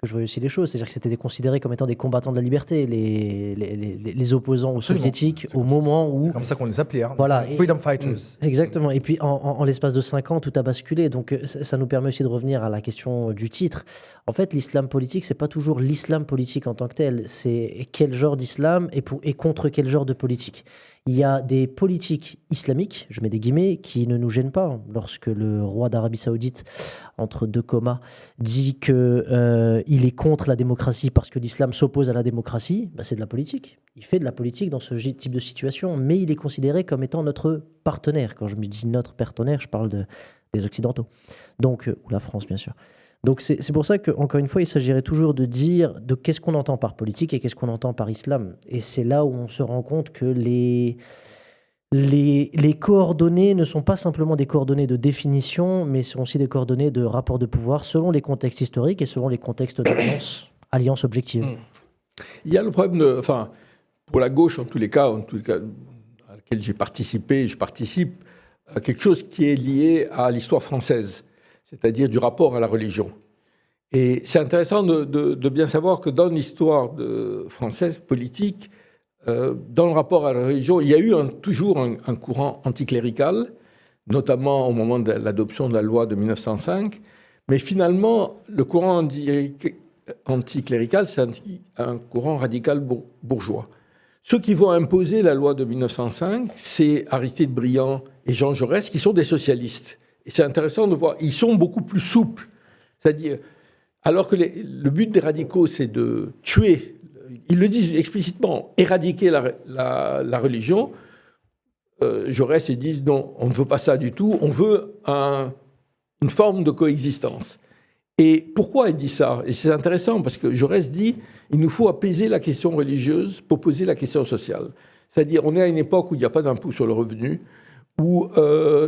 je voyais aussi les choses. C'est-à-dire que c'était considéré comme étant des combattants de la liberté, les opposants aux soviétiques, au moment où...
C'est comme ça qu'on les appelait,
voilà,
Freedom Fighters.
Exactement. Et puis, en l'espace de 5 ans, tout a basculé. Donc, ça nous permet aussi de revenir à la question du titre. En fait, l'islam politique, c'est pas toujours l'islam politique en tant que tel. C'est quel genre d'islam et contre quel genre de politique. Il y a des politiques islamiques, je mets des guillemets, qui ne nous gênent pas. Lorsque le roi d'Arabie Saoudite, entre deux comas, dit qu'il est contre la démocratie parce que l'islam s'oppose à la démocratie, c'est de la politique. Il fait de la politique dans ce type de situation, mais il est considéré comme étant notre partenaire. Quand je me dis notre partenaire, je parle des Occidentaux, donc, ou la France, bien sûr. Donc c'est pour ça qu'encore une fois, il s'agirait toujours de dire de qu'est-ce qu'on entend par politique et qu'est-ce qu'on entend par islam. Et c'est là où on se rend compte que les coordonnées ne sont pas simplement des coordonnées de définition, mais sont aussi des coordonnées de rapport de pouvoir selon les contextes historiques et selon les contextes d'alliance objective.
Il y a le problème pour la gauche en tous les cas à laquelle je participe à quelque chose qui est lié à l'histoire française, c'est-à-dire du rapport à la religion. Et c'est intéressant de bien savoir que dans l'histoire française politique, dans le rapport à la religion, il y a eu toujours un courant anticlérical, notamment au moment de l'adoption de la loi de 1905. Mais finalement, le courant anticlérical, c'est un courant radical bourgeois. Ceux qui vont imposer la loi de 1905, c'est Aristide Briand et Jean Jaurès, qui sont des socialistes. Et c'est intéressant de voir, ils sont beaucoup plus souples. C'est-à-dire, alors que le but des radicaux, c'est de tuer, ils le disent explicitement, éradiquer la religion, Jaurès, ils disent non, on ne veut pas ça du tout, on veut une forme de coexistence. Et pourquoi il dit ça? Et c'est intéressant, parce que Jaurès dit, il nous faut apaiser la question religieuse pour poser la question sociale. C'est-à-dire, on est à une époque où il n'y a pas d'impôt sur le revenu, où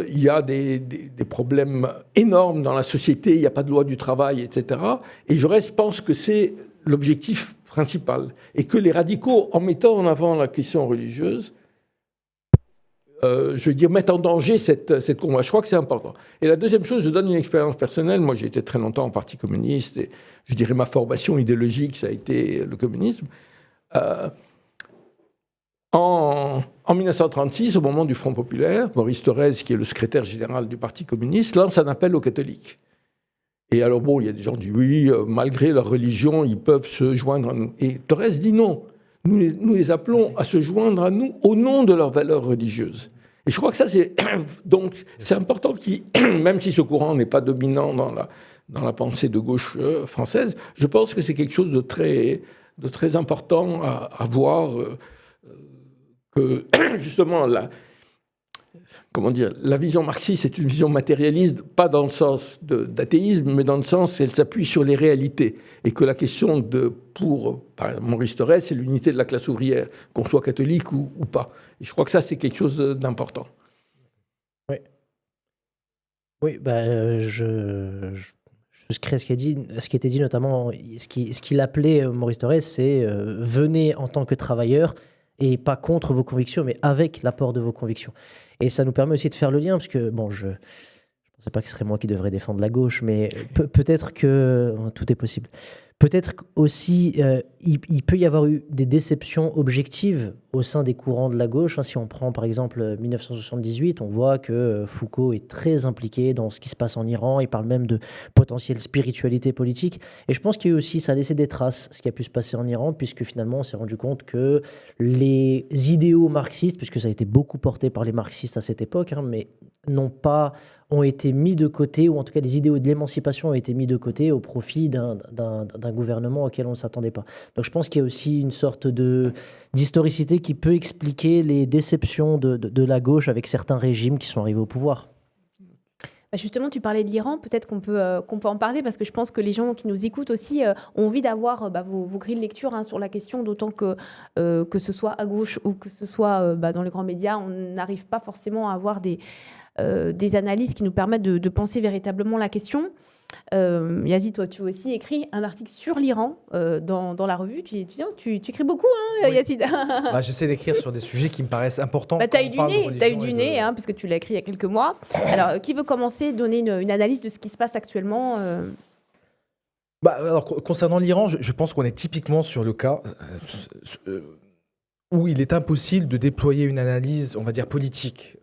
il y a des problèmes énormes dans la société, il n'y a pas de loi du travail, etc. Et Jaurès pense que c'est l'objectif principal. Et que les radicaux, en mettant en avant la question religieuse, je veux dire, mettre en danger cette combat. Je crois que c'est important. Et la deuxième chose, je donne une expérience personnelle. Moi, j'ai été très longtemps au Parti communiste, et je dirais ma formation idéologique, ça a été le communisme. En 1936, au moment du Front populaire, Maurice Thorez, qui est le secrétaire général du Parti communiste, lance un appel aux catholiques. Et alors, bon, il y a des gens qui disent, oui, malgré leur religion, ils peuvent se joindre à nous. Et Thorez dit non. Nous les appelons à se joindre à nous au nom de leurs valeurs religieuses. Et je crois que ça, c'est important, même si ce courant n'est pas dominant dans la pensée de gauche française, je pense que c'est quelque chose de très important à voir, que justement, la vision marxiste est une vision matérialiste, pas dans le sens d'athéisme, mais dans le sens qu'elle s'appuie sur les réalités. Et que la question par exemple, Maurice Thorez, c'est l'unité de la classe ouvrière, qu'on soit catholique ou pas. Et je crois que ça, c'est quelque chose d'important.
Oui, je souscris à ce qui a été dit, notamment ce qu'il appelait Maurice Thorez, c'est venez en tant que travailleur et pas contre vos convictions, mais avec l'apport de vos convictions. Et ça nous permet aussi de faire le lien, parce que, bon, je ne pensais pas que ce serait moi qui devrais défendre la gauche, mais peut-être que tout est possible. Peut-être aussi, il peut y avoir eu des déceptions objectives au sein des courants de la gauche. Si on prend par exemple 1978, on voit que Foucault est très impliqué dans ce qui se passe en Iran. Il parle même de potentielle spiritualité politique. Et je pense qu'il y a aussi, ça a laissé des traces, ce qui a pu se passer en Iran, puisque finalement on s'est rendu compte que les idéaux marxistes, puisque ça a été beaucoup porté par les marxistes à cette époque, mais ont été mis de côté, ou en tout cas les idéaux de l'émancipation ont été mis de côté au profit d'un gouvernement auquel on ne s'attendait pas. Donc je pense qu'il y a aussi une sorte d'historicité qui peut expliquer les déceptions de la gauche avec certains régimes qui sont arrivés au pouvoir.
Justement, tu parlais de l'Iran, peut-être qu'on peut en parler, parce que je pense que les gens qui nous écoutent aussi ont envie d'avoir vos grilles de lecture sur la question, d'autant que ce soit à gauche ou que ce soit dans les grands médias, on n'arrive pas forcément à avoir des analyses qui nous permettent de penser véritablement la question. Yazid, toi, tu as aussi écrit un article sur l'Iran dans la revue. Tu écris beaucoup, hein, oui. Yazid.
J'essaie d'écrire sur des sujets qui me paraissent importants.
Tu as eu du nez, puisque tu l'as écrit il y a quelques mois. Alors, qui veut commencer, donner une analyse de ce qui se passe actuellement
Alors, concernant l'Iran, je pense qu'on est typiquement sur le cas où il est impossible de déployer une analyse, on va dire, politique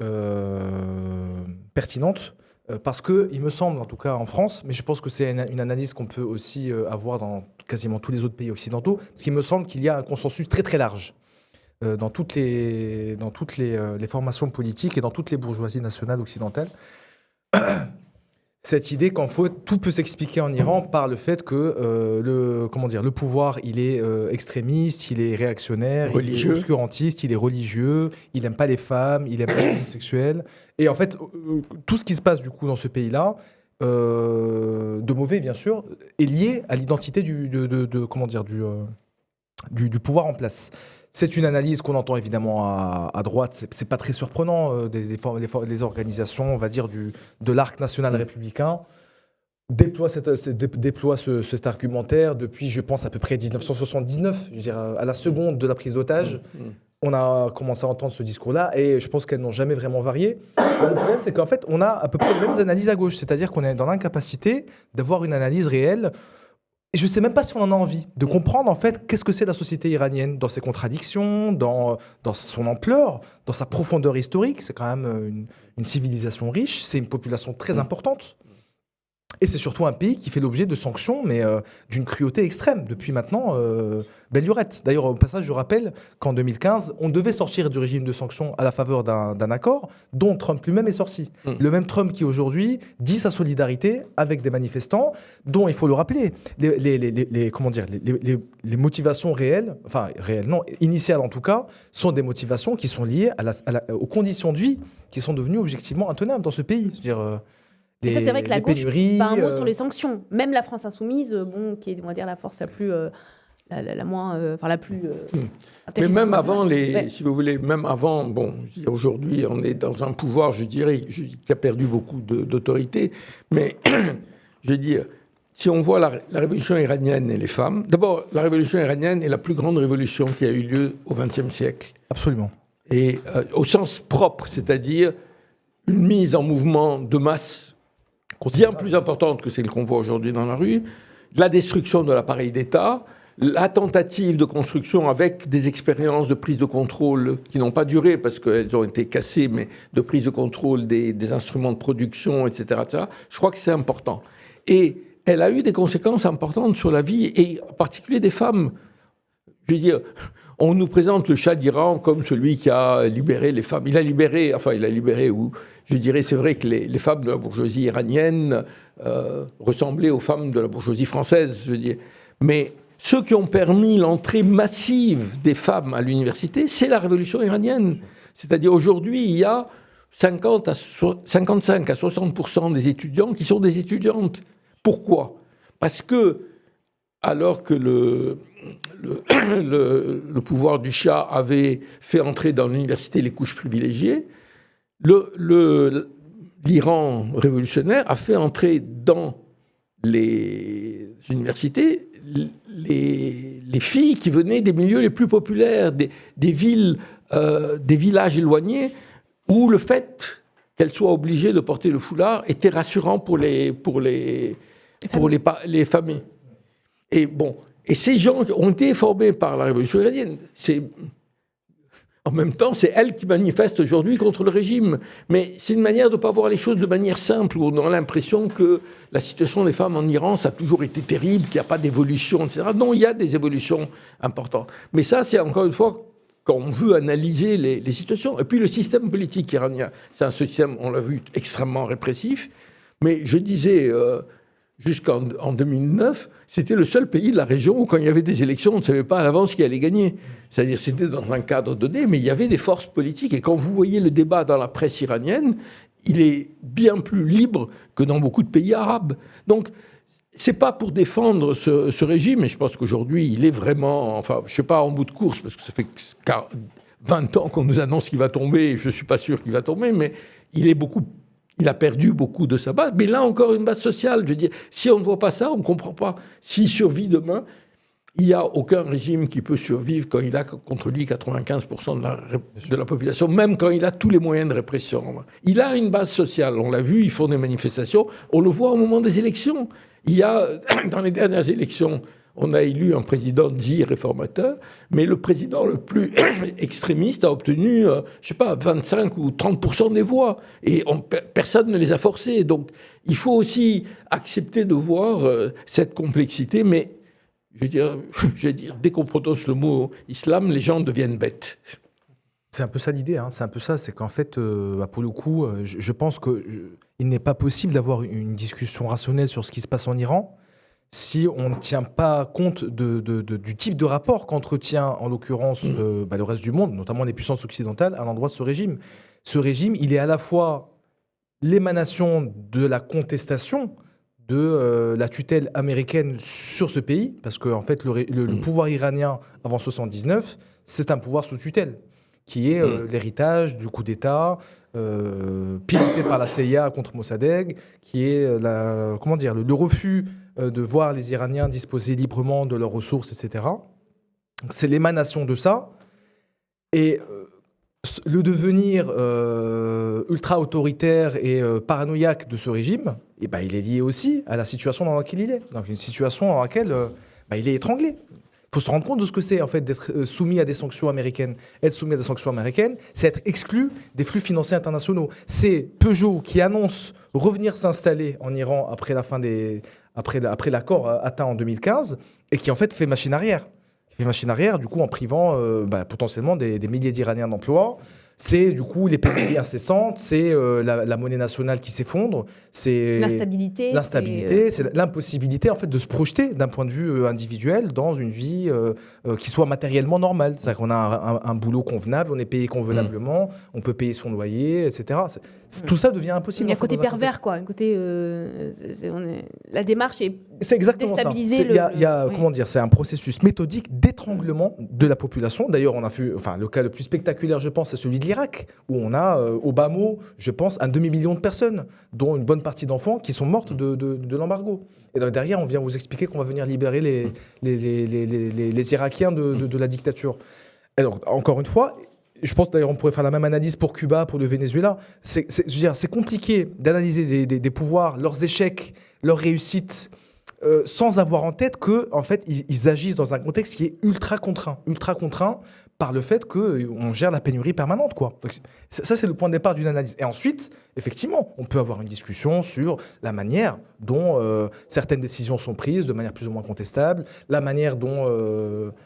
pertinente. Parce qu'il me semble, en tout cas en France, mais je pense que c'est une analyse qu'on peut aussi avoir dans quasiment tous les autres pays occidentaux, parce qu'il me semble qu'il y a un consensus très très large dans toutes les formations politiques et dans toutes les bourgeoisies nationales occidentales. Cette idée qu'en fait, tout peut s'expliquer en Iran par le fait que le pouvoir, il est extrémiste, il est réactionnaire,
religieux.
Il est obscurantiste, il est religieux, il n'aime pas les femmes, il n'aime pas les homosexuels. Et en fait, tout ce qui se passe du coup dans ce pays-là, de mauvais bien sûr, est lié à l'identité du pouvoir en place. C'est une analyse qu'on entend évidemment à droite, c'est pas très surprenant, les organisations, on va dire, de l'arc national républicain déploient cet argumentaire depuis, je pense, à peu près 1979, je veux dire, à la seconde de la prise d'otage. On a commencé à entendre ce discours-là et je pense qu'elles n'ont jamais vraiment varié. Le problème, c'est qu'en fait, on a à peu près les mêmes analyses à gauche, c'est-à-dire qu'on est dans l'incapacité d'avoir une analyse réelle. Et je ne sais même pas si on en a envie de comprendre en fait qu'est-ce que c'est la société iranienne dans ses contradictions, dans son ampleur, dans sa profondeur historique. C'est quand même une civilisation riche, c'est une population très importante. Et c'est surtout un pays qui fait l'objet de sanctions, mais d'une cruauté extrême depuis maintenant belle lurette. D'ailleurs, au passage, je rappelle qu'en 2015, on devait sortir du régime de sanctions à la faveur d'un accord dont Trump lui-même est sorti. Le même Trump qui aujourd'hui dit sa solidarité avec des manifestants dont, il faut le rappeler, les motivations réelles, initiales en tout cas, sont des motivations qui sont liées aux conditions de vie qui sont devenues objectivement intenables dans ce pays. C'est-à-dire,
ça, c'est vrai que la gauche
pénuries,
pas un mot sur les sanctions. Même la France insoumise, qui est, on va dire, la force la plus, la plus.
Mais même avant si vous voulez, même avant, aujourd'hui, on est dans un pouvoir, je dirais, qui a perdu beaucoup d'autorité. Mais je veux dire, si on voit la révolution iranienne et les femmes, d'abord, la révolution iranienne est la plus grande révolution qui a eu lieu au XXe siècle.
Absolument.
et au sens propre, c'est-à-dire une mise en mouvement de masse bien plus importante que celle qu'on voit aujourd'hui dans la rue, la destruction de l'appareil d'État, la tentative de construction avec des expériences de prise de contrôle qui n'ont pas duré parce qu'elles ont été cassées, mais de prise de contrôle des instruments de production, etc., etc. Je crois que c'est important. Et elle a eu des conséquences importantes sur la vie, et en particulier des femmes. Je veux dire, on nous présente le Shah d'Iran comme celui qui a libéré les femmes. Il a libéré, ou je dirais, c'est vrai que les femmes de la bourgeoisie iranienne ressemblaient aux femmes de la bourgeoisie française, je veux dire. Mais ceux qui ont permis l'entrée massive des femmes à l'université, c'est la révolution iranienne. C'est-à-dire aujourd'hui, il y a 55 à 60% des étudiants qui sont des étudiantes. Pourquoi ? Parce que, alors que le pouvoir du Shah avait fait entrer dans l'université les couches privilégiées, l'Iran révolutionnaire a fait entrer dans les universités les filles qui venaient des milieux les plus populaires, des villes, des villages éloignés, où le fait qu'elles soient obligées de porter le foulard était rassurant pour les familles. Et bon, et ces gens ont été formés par la révolution iranienne. En même temps, c'est elle qui manifeste aujourd'hui contre le régime. Mais c'est une manière de ne pas voir les choses de manière simple, où on a l'impression que la situation des femmes en Iran, ça a toujours été terrible, qu'il n'y a pas d'évolution, etc. Non, il y a des évolutions importantes. Mais ça, c'est encore une fois quand on veut analyser les situations. Et puis le système politique iranien, c'est un système, on l'a vu, extrêmement répressif. Mais je disais, jusqu'en 2009, c'était le seul pays de la région où, quand il y avait des élections, on ne savait pas à l'avance qui allait gagner. C'est-à-dire, c'était dans un cadre donné, mais il y avait des forces politiques. Et quand vous voyez le débat dans la presse iranienne, il est bien plus libre que dans beaucoup de pays arabes. Donc, c'est pas pour défendre ce régime, et je pense qu'aujourd'hui, il est vraiment, enfin, je sais pas, en bout de course, parce que ça fait 20 ans qu'on nous annonce qu'il va tomber, et je suis pas sûr qu'il va tomber, mais il a perdu beaucoup de sa base. Mais là, encore une base sociale. Je veux dire, si on ne voit pas ça, on ne comprend pas. S'il survit demain, il n'y a aucun régime qui peut survivre quand il a contre lui 95% de la population, même quand il a tous les moyens de répression. Il a une base sociale. On l'a vu, ils font des manifestations. On le voit au moment des élections. Il y a, dans les dernières élections, on a élu un président dit réformateur, mais le président le plus extrémiste a obtenu, je sais pas, 25 ou 30% des voix. Et personne ne les a forcés. Donc, il faut aussi accepter de voir cette complexité. Mais, je veux dire, dès qu'on prononce le mot islam, les gens deviennent bêtes.
C'est un peu ça l'idée, hein. C'est un peu ça, c'est qu'en fait, pour le coup, je pense qu'il n'est pas possible d'avoir une discussion rationnelle sur ce qui se passe en Iran si on ne tient pas compte du type de rapport qu'entretient, en l'occurrence, le reste du monde, notamment les puissances occidentales, à l'endroit de ce régime. Ce régime, il est à la fois l'émanation de la contestation de la tutelle américaine sur ce pays, parce que en fait, le pouvoir iranien, avant 1979, c'est un pouvoir sous tutelle, qui est l'héritage du coup d'État piloté par la CIA contre Mossadegh, qui est le refus de voir les Iraniens disposer librement de leurs ressources, etc. C'est l'émanation de ça. Et le devenir ultra-autoritaire et paranoïaque de ce régime, il est lié aussi à la situation dans laquelle il est. Donc une situation dans laquelle il est étranglé. Il faut se rendre compte de ce que c'est en fait d'être soumis à des sanctions américaines. Être soumis à des sanctions américaines, c'est être exclu des flux financiers internationaux. C'est Peugeot qui annonce revenir s'installer en Iran après après l'accord atteint en 2015 et qui en fait fait machine arrière. Il fait machine arrière du coup en privant potentiellement des milliers d'Iraniens d'emplois. C'est du coup les pénuries incessantes, c'est la monnaie nationale qui s'effondre, c'est l'instabilité, c'est l'impossibilité en fait de se projeter d'un point de vue individuel dans une vie qui soit matériellement normale. C'est-à-dire qu'on a un boulot convenable, on est payé convenablement, on peut payer son loyer, etc. Tout ça devient impossible.
Il y a un côté pervers, quoi. Un côté, la démarche est déstabilisée.
Comment dire, c'est un processus méthodique d'étranglement de la population. D'ailleurs, on a vu, le cas le plus spectaculaire, je pense, c'est celui de l'Irak, où on a au bas mot, je pense, 1 demi-million de personnes, dont une bonne partie d'enfants qui sont mortes de l'embargo. Et donc derrière, on vient vous expliquer qu'on va venir libérer les Irakiens de la dictature. Alors, encore une fois, je pense d'ailleurs on pourrait faire la même analyse pour Cuba, pour le Venezuela. Je veux dire, c'est compliqué d'analyser des pouvoirs, leurs échecs, leurs réussites, sans avoir en tête que en fait ils agissent dans un contexte qui est ultra contraint par le fait qu'on gère la pénurie permanente, quoi. Donc, ça, c'est le point de départ d'une analyse. Et ensuite, effectivement, on peut avoir une discussion sur la manière dont certaines décisions sont prises de manière plus ou moins contestable, la manière dont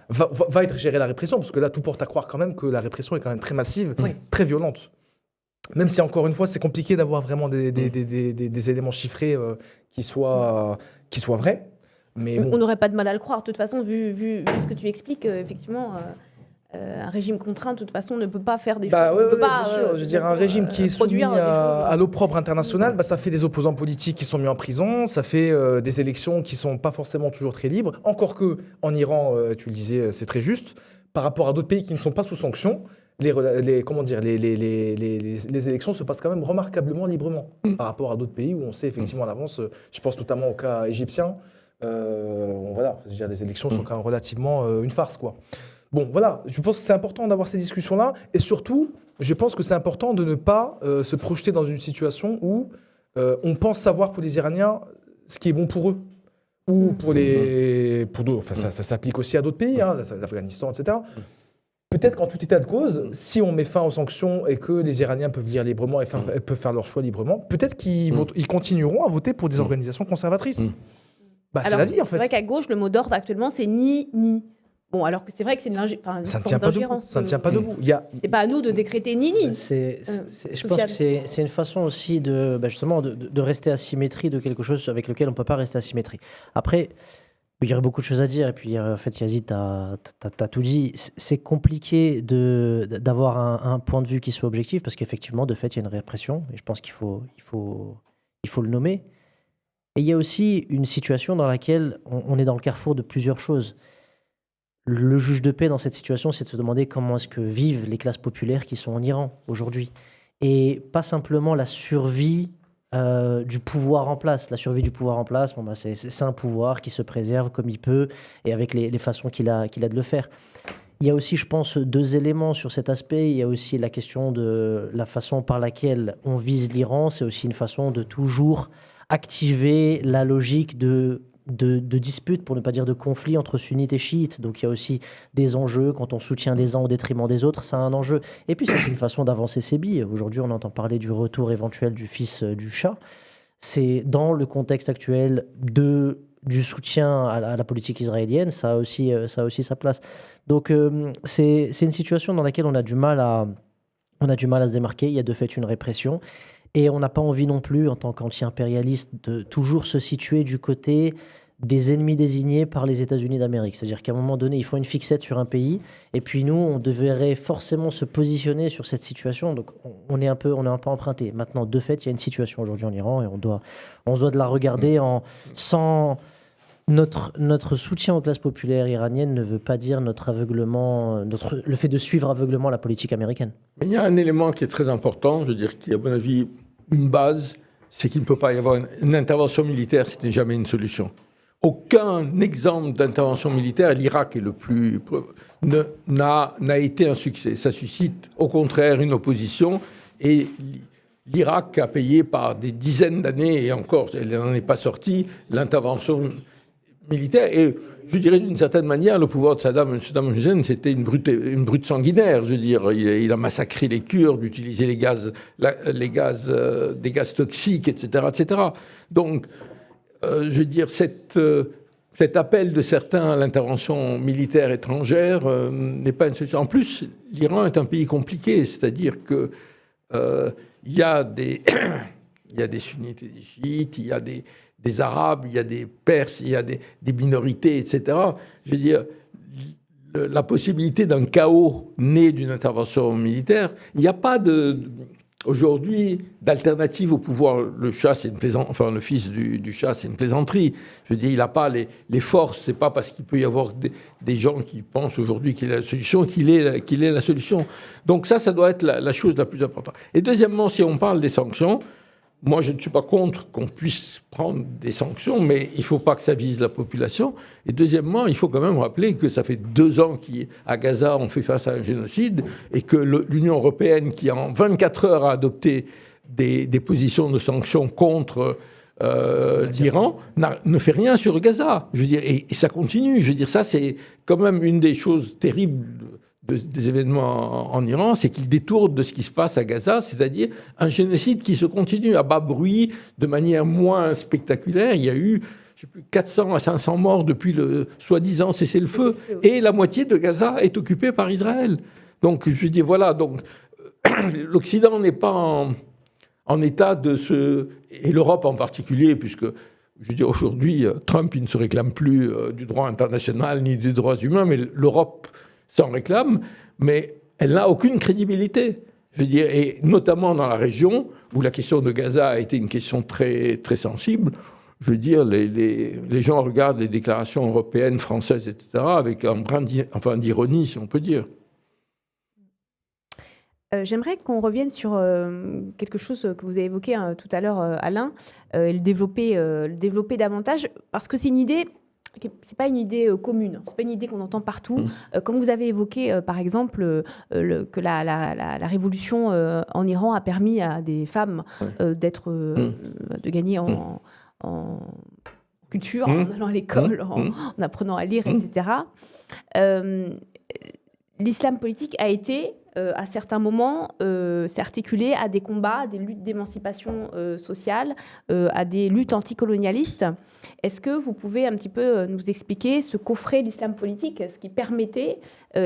va être gérée la répression, parce que là, tout porte à croire quand même que la répression est quand même très massive, très violente. Même si, encore une fois, c'est compliqué d'avoir vraiment des éléments chiffrés qui soient vrais. Mais bon.
On n'aurait pas de mal à le croire. De toute façon, vu ce que tu expliques, effectivement... un régime contraint, de toute façon, ne peut pas faire des choses.
Bien sûr. Je veux dire, un régime qui est soumis à l'opprobre international, ça fait des opposants politiques qui sont mis en prison, ça fait des élections qui ne sont pas forcément toujours très libres. Encore que, en Iran, tu le disais, c'est très juste, par rapport à d'autres pays qui ne sont pas sous sanction, les élections se passent quand même remarquablement librement par rapport à d'autres pays où on sait effectivement à l'avance. Je pense notamment au cas égyptien. Voilà, je veux dire, les élections sont quand même relativement une farce, quoi. Bon, voilà, je pense que c'est important d'avoir ces discussions-là. Et surtout, je pense que c'est important de ne pas se projeter dans une situation où on pense savoir pour les Iraniens ce qui est bon pour eux. Ou pour d'autres. Enfin, ça s'applique aussi à d'autres pays, l'Afghanistan, etc. Peut-être qu'en tout état de cause, si on met fin aux sanctions et que les Iraniens peuvent lire librement et peuvent faire leur choix librement, peut-être qu'ils continueront à voter pour des organisations conservatrices. C'est la vie, en fait.
C'est vrai qu'à gauche, le mot d'ordre actuellement, c'est ni. Bon, alors que c'est vrai que c'est une
ça ne tient pas debout. Ça ne tient pas debout.
C'est pas à nous de décréter ni.
Je pense que c'est une façon aussi justement de rester à symétrie de quelque chose avec lequel on ne peut pas rester à symétrie. Après, il y aurait beaucoup de choses à dire. Et puis, en fait, Yazid, tu as tout dit. C'est compliqué d'avoir un point de vue qui soit objectif parce qu'effectivement, de fait, il y a une répression. Et je pense qu'il faut le nommer. Et il y a aussi une situation dans laquelle on est dans le carrefour de plusieurs choses. Le juge de paix dans cette situation, c'est de se demander comment est-ce que vivent les classes populaires qui sont en Iran aujourd'hui. Et pas simplement la survie du pouvoir en place. La survie du pouvoir en place, c'est un pouvoir qui se préserve comme il peut et avec les façons qu'il a de le faire. Il y a aussi, je pense, deux éléments sur cet aspect. Il y a aussi la question de la façon par laquelle on vise l'Iran. C'est aussi une façon de toujours activer la logique de disputes, pour ne pas dire de conflits entre sunnites et chiites. Donc il y a aussi des enjeux quand on soutient les uns au détriment des autres, c'est un enjeu. Et puis c'est une façon d'avancer ses billes. Aujourd'hui, on entend parler du retour éventuel du fils du Shah. C'est dans le contexte actuel du soutien à la politique israélienne, ça a aussi sa place. Donc c'est une situation dans laquelle on a du mal à se démarquer. Il y a de fait une répression. Et on n'a pas envie non plus, en tant qu'anti-impérialiste, de toujours se situer du côté des ennemis désignés par les États-Unis d'Amérique. C'est-à-dire qu'à un moment donné, ils font une fixette sur un pays, et puis nous, on devrait forcément se positionner sur cette situation. Donc, on est un peu emprunté. Maintenant, de fait, il y a une situation aujourd'hui en Iran, et on se doit de la regarder sans... Notre soutien aux classes populaires iraniennes ne veut pas dire notre aveuglement, le fait de suivre aveuglement la politique américaine.
Mais il y a un élément qui est très important, je veux dire, qui est à mon avis une base, c'est qu'il ne peut pas y avoir une intervention militaire, ce n'est jamais une solution. Aucun exemple d'intervention militaire, l'Irak est n'a été un succès. Ça suscite au contraire une opposition et l'Irak a payé par des dizaines d'années, et encore, elle n'en est pas sortie, l'intervention militaire. Et je dirais d'une certaine manière, le pouvoir de Saddam Hussein, c'était une brute sanguinaire. Je veux dire, il a massacré les Kurdes, utilisé des gaz toxiques, etc., etc. Donc, je veux dire, cet appel de certains à l'intervention militaire étrangère n'est pas une solution. En plus, l'Iran est un pays compliqué, c'est-à-dire que il y a des sunnites et des chiites, il y a des Arabes, il y a des Perses, il y a des minorités, etc. Je veux dire, la possibilité d'un chaos né d'une intervention militaire, il n'y a pas aujourd'hui d'alternative au pouvoir. Le Shah, c'est le fils du Shah, c'est une plaisanterie. Je veux dire, il n'a pas les forces. C'est pas parce qu'il peut y avoir des gens qui pensent aujourd'hui qu'il est la solution qu'il est la solution. Donc ça doit être la chose la plus importante. Et deuxièmement, si on parle des sanctions, moi, je ne suis pas contre qu'on puisse prendre des sanctions, mais il ne faut pas que ça vise la population. Et deuxièmement, il faut quand même rappeler que ça fait 2 ans qu'à Gaza, on fait face à un génocide et que l'Union européenne, qui en 24 heures a adopté des positions de sanctions contre l'Iran, ne fait rien sur Gaza. Je veux dire, et ça continue. Je veux dire, ça, c'est quand même une des choses terribles des événements en Iran, c'est qu'ils détournent de ce qui se passe à Gaza, c'est-à-dire un génocide qui se continue à bas bruit, de manière moins spectaculaire. Il y a eu, je sais plus, 400 à 500 morts depuis le soi-disant cessez-le-feu, et la moitié de Gaza est occupée par Israël. Donc, je dis, voilà, donc l'Occident n'est pas en état de se... Et l'Europe en particulier, puisque, je veux dire, aujourd'hui, Trump, il ne se réclame plus du droit international ni des droits humains, mais l'Europe s'en réclame, mais elle n'a aucune crédibilité. Je veux dire, et notamment dans la région où la question de Gaza a été une question très, très sensible. Je veux dire, les gens regardent les déclarations européennes, françaises, etc., avec un brin d'ironie, si on peut dire.
J'aimerais qu'on revienne sur quelque chose que vous avez évoqué tout à l'heure, Alain, et le développer davantage, parce que c'est une idée... C'est pas une idée commune, c'est pas une idée qu'on entend partout. Comme vous avez évoqué, par exemple, que la révolution en Iran a permis à des femmes de gagner en culture, en allant à l'école, en apprenant à lire, etc. L'islam politique a été, à certains moments, s'est articulé à des combats, à des luttes d'émancipation sociale, à des luttes anticolonialistes. Est-ce que vous pouvez un petit peu nous expliquer ce qu'offrait l'islam politique, ce qui permettait,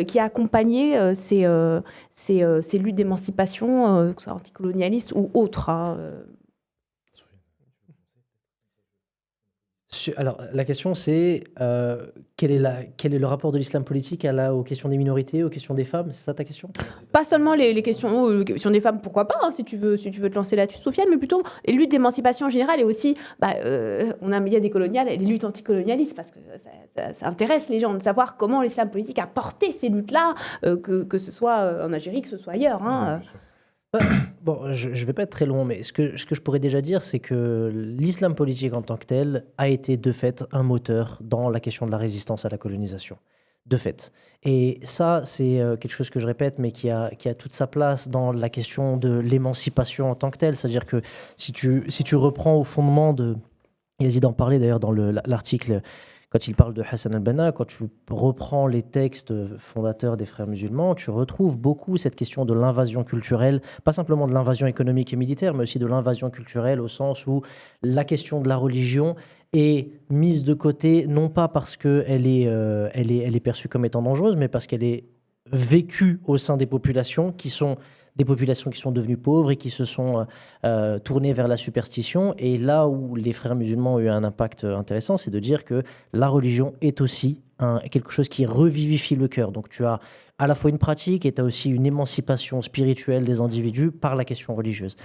qui a accompagné ces luttes d'émancipation, que ce soit anticolonialistes ou autres,
Alors, la question, c'est quel est le rapport de l'islam politique aux questions des minorités, aux questions des femmes? C'est ça ta question?
Pas seulement les questions des femmes, pourquoi pas, hein, si tu veux te lancer là-dessus, Sofiane, mais plutôt les luttes d'émancipation en général, et aussi, on a un média décolonial et les luttes anticolonialistes, parce que ça intéresse les gens de savoir comment l'islam politique a porté ces luttes-là, que ce soit en Algérie, que ce soit ailleurs. Hein.
Bon, je ne vais pas être très long, mais ce que je pourrais déjà dire, c'est que l'islam politique en tant que tel a été de fait un moteur dans la question de la résistance à la colonisation. De fait. Et ça, c'est quelque chose que je répète, mais qui a toute sa place dans la question de l'émancipation en tant que telle. C'est-à-dire que si tu reprends au fondement de... Yazid en parlait d'ailleurs dans l'article... Quand il parle de Hassan al-Banna, quand tu reprends les textes fondateurs des Frères musulmans, tu retrouves beaucoup cette question de l'invasion culturelle, pas simplement de l'invasion économique et militaire, mais aussi de l'invasion culturelle au sens où la question de la religion est mise de côté, non pas parce qu'elle est perçue comme étant dangereuse, mais parce qu'elle est vécue au sein des populations qui sont devenues pauvres et qui se sont tournées vers la superstition. Et là où les Frères musulmans ont eu un impact intéressant, c'est de dire que la religion est aussi quelque chose qui revivifie le cœur. Donc tu as à la fois une pratique et tu as aussi une émancipation spirituelle des individus par la question religieuse.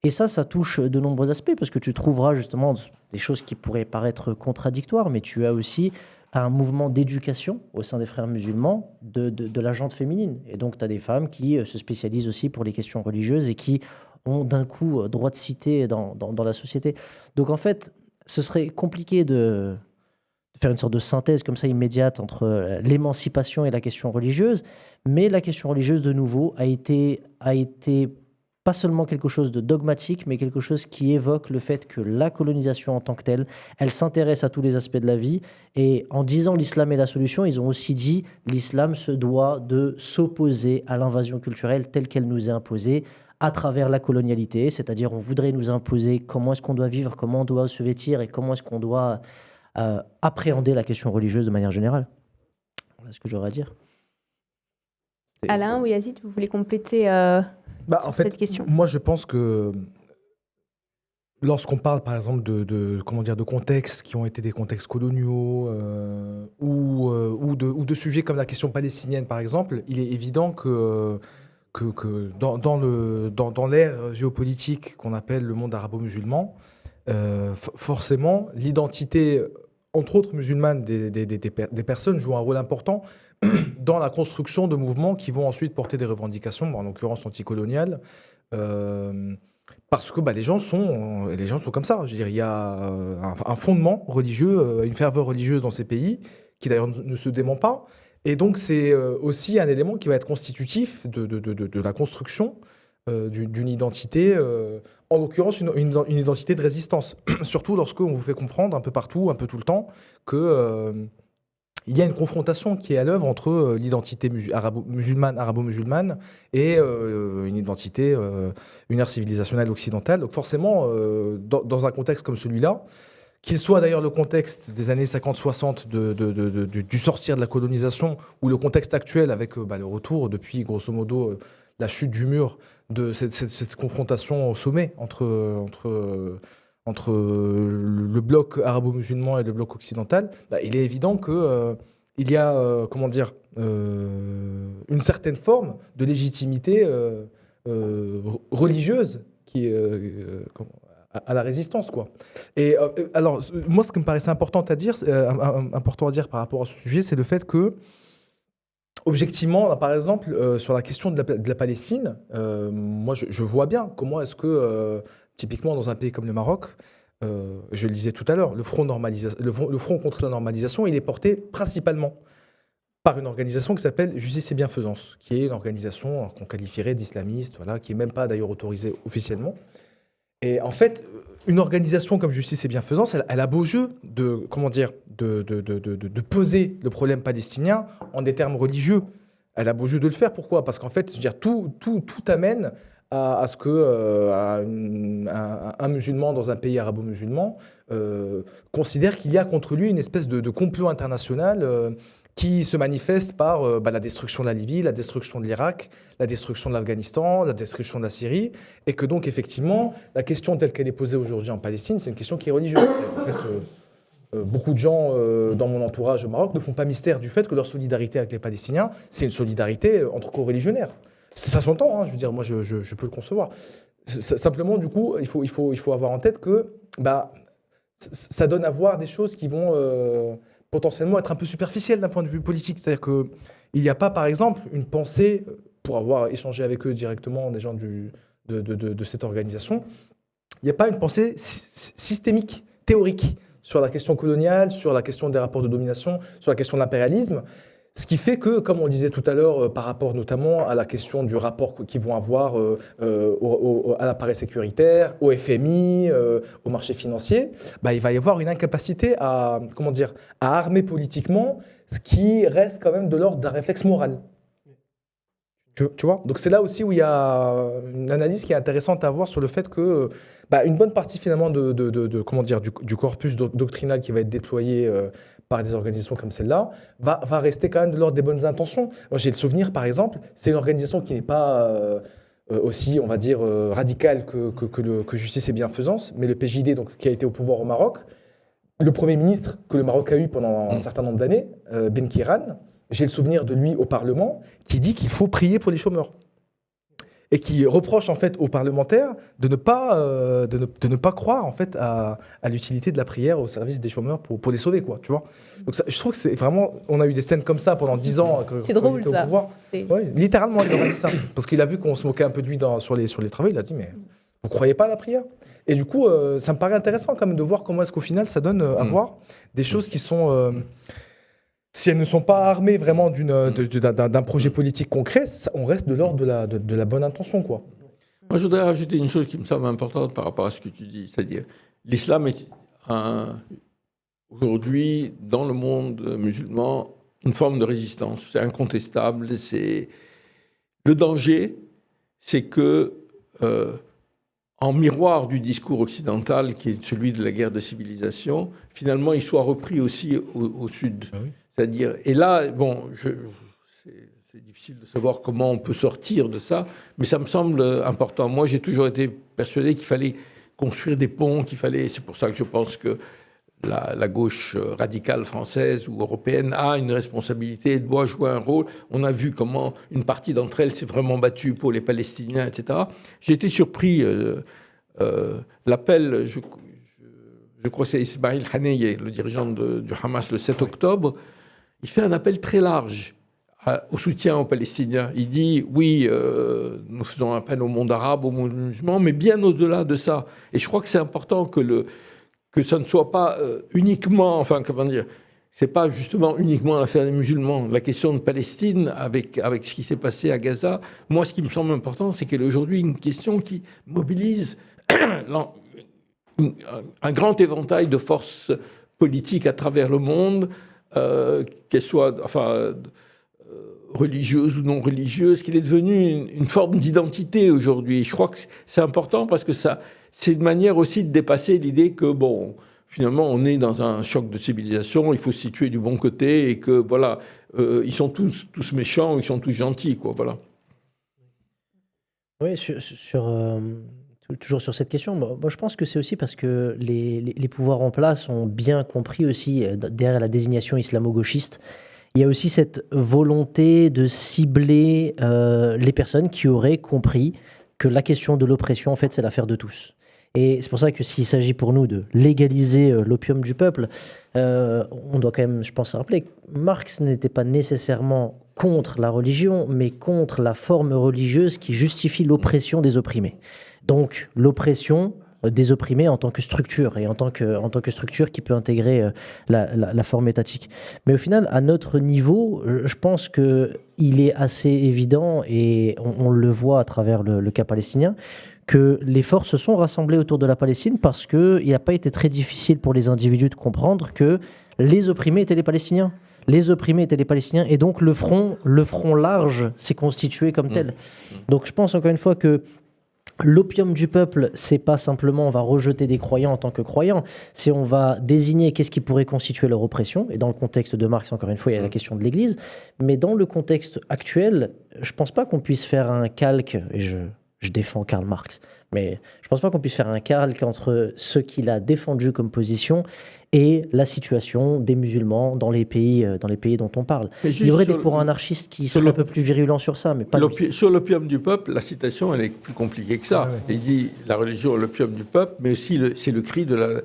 Et ça touche de nombreux aspects, parce que tu trouveras justement des choses qui pourraient paraître contradictoires, mais tu as aussi un mouvement d'éducation au sein des Frères musulmans de la gente féminine. Et donc, tu as des femmes qui se spécialisent aussi pour les questions religieuses et qui ont d'un coup droit de cité dans la société. Donc, en fait, ce serait compliqué de faire une sorte de synthèse comme ça immédiate entre l'émancipation et la question religieuse. Mais la question religieuse, de nouveau, a été pas seulement quelque chose de dogmatique, mais quelque chose qui évoque le fait que la colonisation en tant que telle, elle s'intéresse à tous les aspects de la vie. Et en disant l'islam est la solution, ils ont aussi dit l'islam se doit de s'opposer à l'invasion culturelle telle qu'elle nous est imposée à travers la colonialité, c'est-à-dire on voudrait nous imposer comment est-ce qu'on doit vivre, comment on doit se vêtir et comment est-ce qu'on doit appréhender la question religieuse de manière générale. Voilà ce que j'aurais à dire.
Alain ou Yazid, vous voulez compléter
en fait,
cette question?
Moi, je pense que lorsqu'on parle, par exemple, de contextes qui ont été des contextes coloniaux ou de sujets comme la question palestinienne, par exemple, il est évident que dans l'ère géopolitique qu'on appelle le monde arabo-musulman, forcément, l'identité, entre autres musulmanes, des personnes joue un rôle important dans la construction de mouvements qui vont ensuite porter des revendications, en l'occurrence anticoloniales, Parce que les gens sont comme ça. Je veux dire, il y a un fondement religieux, une ferveur religieuse dans ces pays, qui d'ailleurs ne se dément pas. Et donc, c'est aussi un élément qui va être constitutif de la construction d'une identité, en l'occurrence une identité de résistance. Surtout lorsqu'on vous fait comprendre un peu partout, un peu tout le temps, que il y a une confrontation qui est à l'œuvre entre l'identité arabo-musulmane et une identité une ère civilisationnelle occidentale. Donc forcément, dans un contexte comme celui-là, qu'il soit d'ailleurs le contexte des années 50-60 du sortir de la colonisation, ou le contexte actuel avec le retour depuis grosso modo la chute du mur de cette confrontation au sommet entre le bloc arabo-musulman et le bloc occidental, il est évident que il y a une certaine forme de légitimité religieuse qui est à la résistance, quoi. Et alors moi, ce qui me paraissait important à dire par rapport à ce sujet, c'est le fait que objectivement, là, par exemple, sur la question de la Palestine, moi je vois bien comment est-ce que typiquement dans un pays comme le Maroc, je le disais tout à l'heure, le front contre la normalisation, il est porté principalement par une organisation qui s'appelle Justice et Bienfaisance, qui est une organisation qu'on qualifierait d'islamiste, voilà, qui n'est même pas d'ailleurs autorisée officiellement. Et en fait, une organisation comme Justice et Bienfaisance, elle a beau jeu de poser le problème palestinien en des termes religieux. Elle a beau jeu de le faire. Pourquoi ? Parce qu'en fait, je veux dire, tout amène à ce que un musulman dans un pays arabo-musulman considère qu'il y a contre lui une espèce de complot international qui se manifeste par la destruction de la Libye, la destruction de l'Irak, la destruction de l'Afghanistan, la destruction de la Syrie, et que donc effectivement, la question telle qu'elle est posée aujourd'hui en Palestine, c'est une question qui est religieuse. En fait, beaucoup de gens dans mon entourage au Maroc ne font pas mystère du fait que leur solidarité avec les Palestiniens, c'est une solidarité entre co-religionnaires. Ça s'entend, hein, je veux dire, moi je peux le concevoir. Simplement, du coup, il faut avoir en tête que ça donne à voir des choses qui vont potentiellement être un peu superficielles d'un point de vue politique. C'est-à-dire qu'il n'y a pas, par exemple, une pensée, pour avoir échangé avec eux directement, des gens de cette organisation, il n'y a pas une pensée systémique, théorique, sur la question coloniale, sur la question des rapports de domination, sur la question de l'impérialisme. Ce qui fait que, comme on le disait tout à l'heure, par rapport notamment à la question du rapport qu'ils vont avoir à l'appareil sécuritaire, au FMI, au marché financier, il va y avoir une incapacité à armer politiquement ce qui reste quand même de l'ordre d'un réflexe moral. Tu vois ? Donc c'est là aussi où il y a une analyse qui est intéressante à avoir sur le fait que une bonne partie finalement du corpus doctrinal qui va être déployé par des organisations comme celle-là, va rester quand même de l'ordre des bonnes intentions. Moi, j'ai le souvenir, par exemple, c'est une organisation qui n'est pas aussi, on va dire, radicale que Justice et Bienfaisance, mais le PJD, donc, qui a été au pouvoir au Maroc, le Premier ministre que le Maroc a eu pendant un certain nombre d'années, Ben Kiran, j'ai le souvenir de lui au Parlement, qui dit qu'il faut prier pour les chômeurs. Et qui reproche en fait aux parlementaires de ne pas croire en fait à l'utilité de la prière au service des chômeurs pour les sauver, quoi, tu vois. Donc ça, je trouve que c'est vraiment, on a eu des scènes comme ça pendant 10 ans
c'est drôle,
il était au pouvoir. Ouais, littéralement il aurait dit ça parce qu'il a vu qu'on se moquait un peu de lui sur les travaux, il a dit mais vous croyez pas à la prière? Et du coup ça me paraît intéressant quand même de voir comment est-ce qu'au final ça donne à voir des choses qui sont si elles ne sont pas armées vraiment d'un projet politique concret, on reste de l'ordre de la bonne intention, quoi.
Moi, je voudrais rajouter une chose qui me semble importante par rapport à ce que tu dis. C'est-à-dire, l'islam est aujourd'hui, dans le monde musulman, une forme de résistance. C'est incontestable. Le danger, c'est que, en miroir du discours occidental, qui est celui de la guerre de civilisation, finalement, il soit repris aussi au sud. Ah oui. C'est-à-dire, et là, bon, c'est difficile de savoir comment on peut sortir de ça, mais ça me semble important. Moi, j'ai toujours été persuadé qu'il fallait construire des ponts, c'est pour ça que je pense que la gauche radicale française ou européenne a une responsabilité, doit jouer un rôle. On a vu comment une partie d'entre elles s'est vraiment battue pour les Palestiniens, etc. J'ai été surpris. L'appel, je crois que c'est Ismail Haniyeh, le dirigeant du Hamas, le 7 octobre, il fait un appel très large au soutien aux Palestiniens. Il dit, oui, nous faisons appel au monde arabe, au monde musulman, mais bien au-delà de ça. Et je crois que c'est important que ça ne soit pas uniquement, enfin, comment dire, c'est pas justement uniquement l'affaire des musulmans. La question de Palestine, avec ce qui s'est passé à Gaza, moi, ce qui me semble important, c'est qu'elle est aujourd'hui une question qui mobilise un grand éventail de forces politiques à travers le monde, qu'elles soient religieuses ou non religieuses, qu'il est devenu une forme d'identité aujourd'hui. Je crois que c'est important parce que c'est une manière aussi de dépasser l'idée que, bon, finalement, on est dans un choc de civilisation, il faut se situer du bon côté et que, voilà, ils sont tous méchants, ils sont tous gentils, quoi, voilà.
Oui, toujours sur cette question, moi je pense que c'est aussi parce que les pouvoirs en place ont bien compris aussi, derrière la désignation islamo-gauchiste, il y a aussi cette volonté de cibler les personnes qui auraient compris que la question de l'oppression, en fait, c'est l'affaire de tous. Et c'est pour ça que s'il s'agit pour nous de légaliser l'opium du peuple, on doit quand même, je pense, rappeler que Marx n'était pas nécessairement contre la religion, mais contre la forme religieuse qui justifie l'oppression des opprimés. Donc l'oppression des opprimés en tant que structure et en tant que structure qui peut intégrer la forme étatique. Mais au final, à notre niveau, je pense qu'il est assez évident, et on le voit à travers le cas palestinien, que les forces se sont rassemblées autour de la Palestine parce qu'il n'a pas été très difficile pour les individus de comprendre que les opprimés étaient les Palestiniens. Les opprimés étaient les Palestiniens, et donc le front large s'est constitué comme tel. Donc je pense encore une fois que l'opium du peuple, c'est pas simplement on va rejeter des croyants en tant que croyants, c'est on va désigner qu'est-ce qui pourrait constituer leur oppression. Et dans le contexte de Marx, encore une fois, il y a la question de l'Église. Mais dans le contexte actuel, je pense pas qu'on puisse faire un calque, et je défends Karl Marx, mais je pense pas qu'on puisse faire un calque entre ce qu'il a défendu comme position et la situation des musulmans dans les pays dont on parle. Il y aurait des courants anarchistes qui seraient un peu plus virulents sur ça, mais pas lui.
Sur l'opium du peuple, la citation, elle est plus compliquée que ça. Il dit la religion est l'opium du peuple, mais aussi c'est le cri de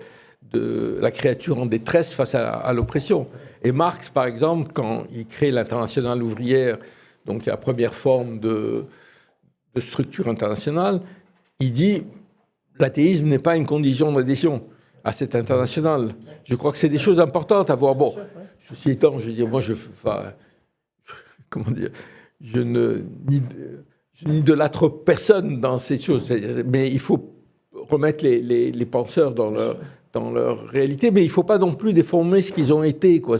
la créature en détresse face à l'oppression. Et Marx, par exemple, quand il crée l'Internationale ouvrière, donc la première forme de structure internationale, il dit l'athéisme n'est pas une condition d'adhésion à cette internationale. Je crois que c'est des choses importantes à voir. Bon, ceci étant, je veux dire, moi, je n'idolâtre personne dans ces choses, mais il faut remettre les penseurs dans leur réalité, mais il ne faut pas non plus déformer ce qu'ils ont été, quoi.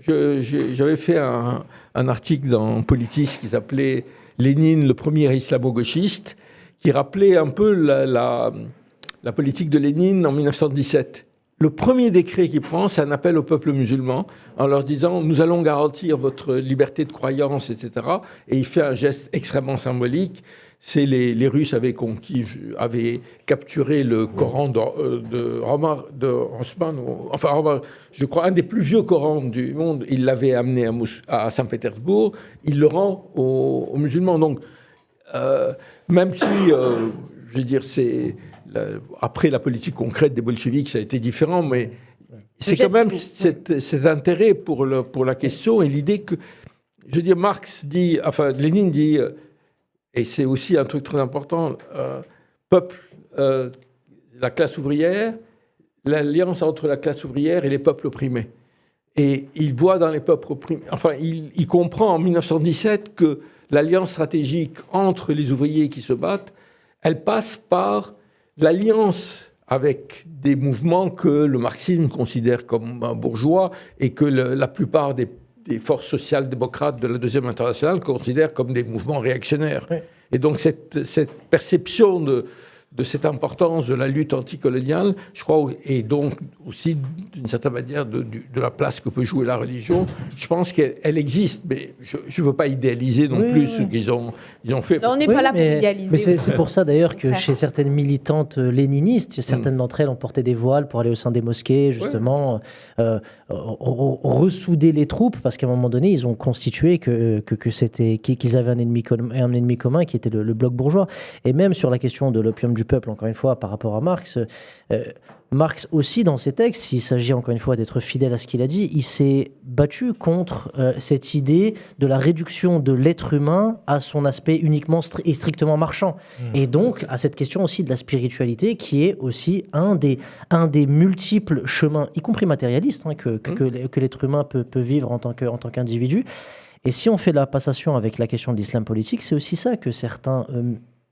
J'avais fait un article dans Politis qui s'appelait Lénine, le premier islamo-gauchiste, qui rappelait un peu la politique de Lénine en 1917. Le premier décret qu'il prend, c'est un appel au peuple musulman en leur disant « Nous allons garantir votre liberté de croyance, etc. » Et il fait un geste extrêmement symbolique. C'est les Russes avaient capturé le Coran de Osman, je crois un des plus vieux Corans du monde. Il l'avait amené à Saint-Pétersbourg. Il le rend aux musulmans. Donc, même si, je veux dire, après la politique concrète des bolcheviks, ça a été différent, mais c'est quand même cet intérêt pour la question et l'idée que, je veux dire, Lénine dit, et c'est aussi un truc très important, peuple, la classe ouvrière, l'alliance entre la classe ouvrière et les peuples opprimés. Et il voit dans les peuples opprimés, il comprend en 1917 que l'alliance stratégique entre les ouvriers qui se battent, elle passe par l'alliance avec des mouvements que le marxisme considère comme bourgeois et que la plupart des forces social-démocrates de la Deuxième Internationale considèrent comme des mouvements réactionnaires. Oui. Et donc cette perception de cette importance de la lutte anticoloniale, je crois, et donc aussi d'une certaine manière de la place que peut jouer la religion, je pense qu'elle existe, mais je ne veux pas idéaliser non plus ce qu'ils ont fait.
Non, on n'est pas là pour idéaliser.
Mais c'est pour ça d'ailleurs que chez certaines militantes léninistes, certaines d'entre elles ont porté des voiles pour aller au sein des mosquées, justement, ressouder les troupes, parce qu'à un moment donné, ils ont constitué qu'ils avaient un ennemi commun qui était le bloc bourgeois. Et même sur la question de l'opium du du peuple, encore une fois, par rapport à Marx. Marx aussi, dans ses textes, s'il s'agit encore une fois d'être fidèle à ce qu'il a dit, il s'est battu contre cette idée de la réduction de l'être humain à son aspect uniquement et strictement marchand. Et donc, à cette question aussi de la spiritualité, qui est aussi un des multiples chemins, y compris matérialistes, que l'être humain peut vivre en tant qu'individu. Et si on fait la passation avec la question de l'islam politique, c'est aussi ça que certains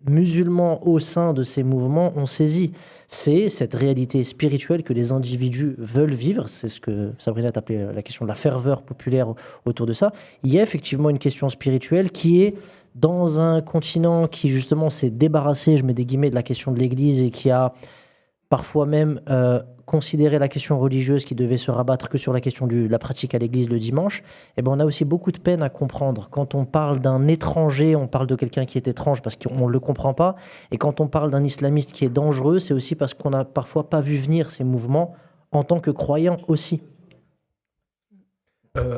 musulmans au sein de ces mouvements ont saisi. C'est cette réalité spirituelle que les individus veulent vivre. C'est ce que Sabrina a appelé la question de la ferveur populaire autour de ça. Il y a effectivement une question spirituelle qui est dans un continent qui justement s'est débarrassé, je mets des guillemets, de la question de l'Église et qui a parfois même considéré la question religieuse qui devait se rabattre que sur la question de la pratique à l'église le dimanche. Et ben on a aussi beaucoup de peine à comprendre. Quand on parle d'un étranger, on parle de quelqu'un qui est étrange parce qu'on ne le comprend pas. Et quand on parle d'un islamiste qui est dangereux, c'est aussi parce qu'on n'a parfois pas vu venir ces mouvements en tant que croyants aussi.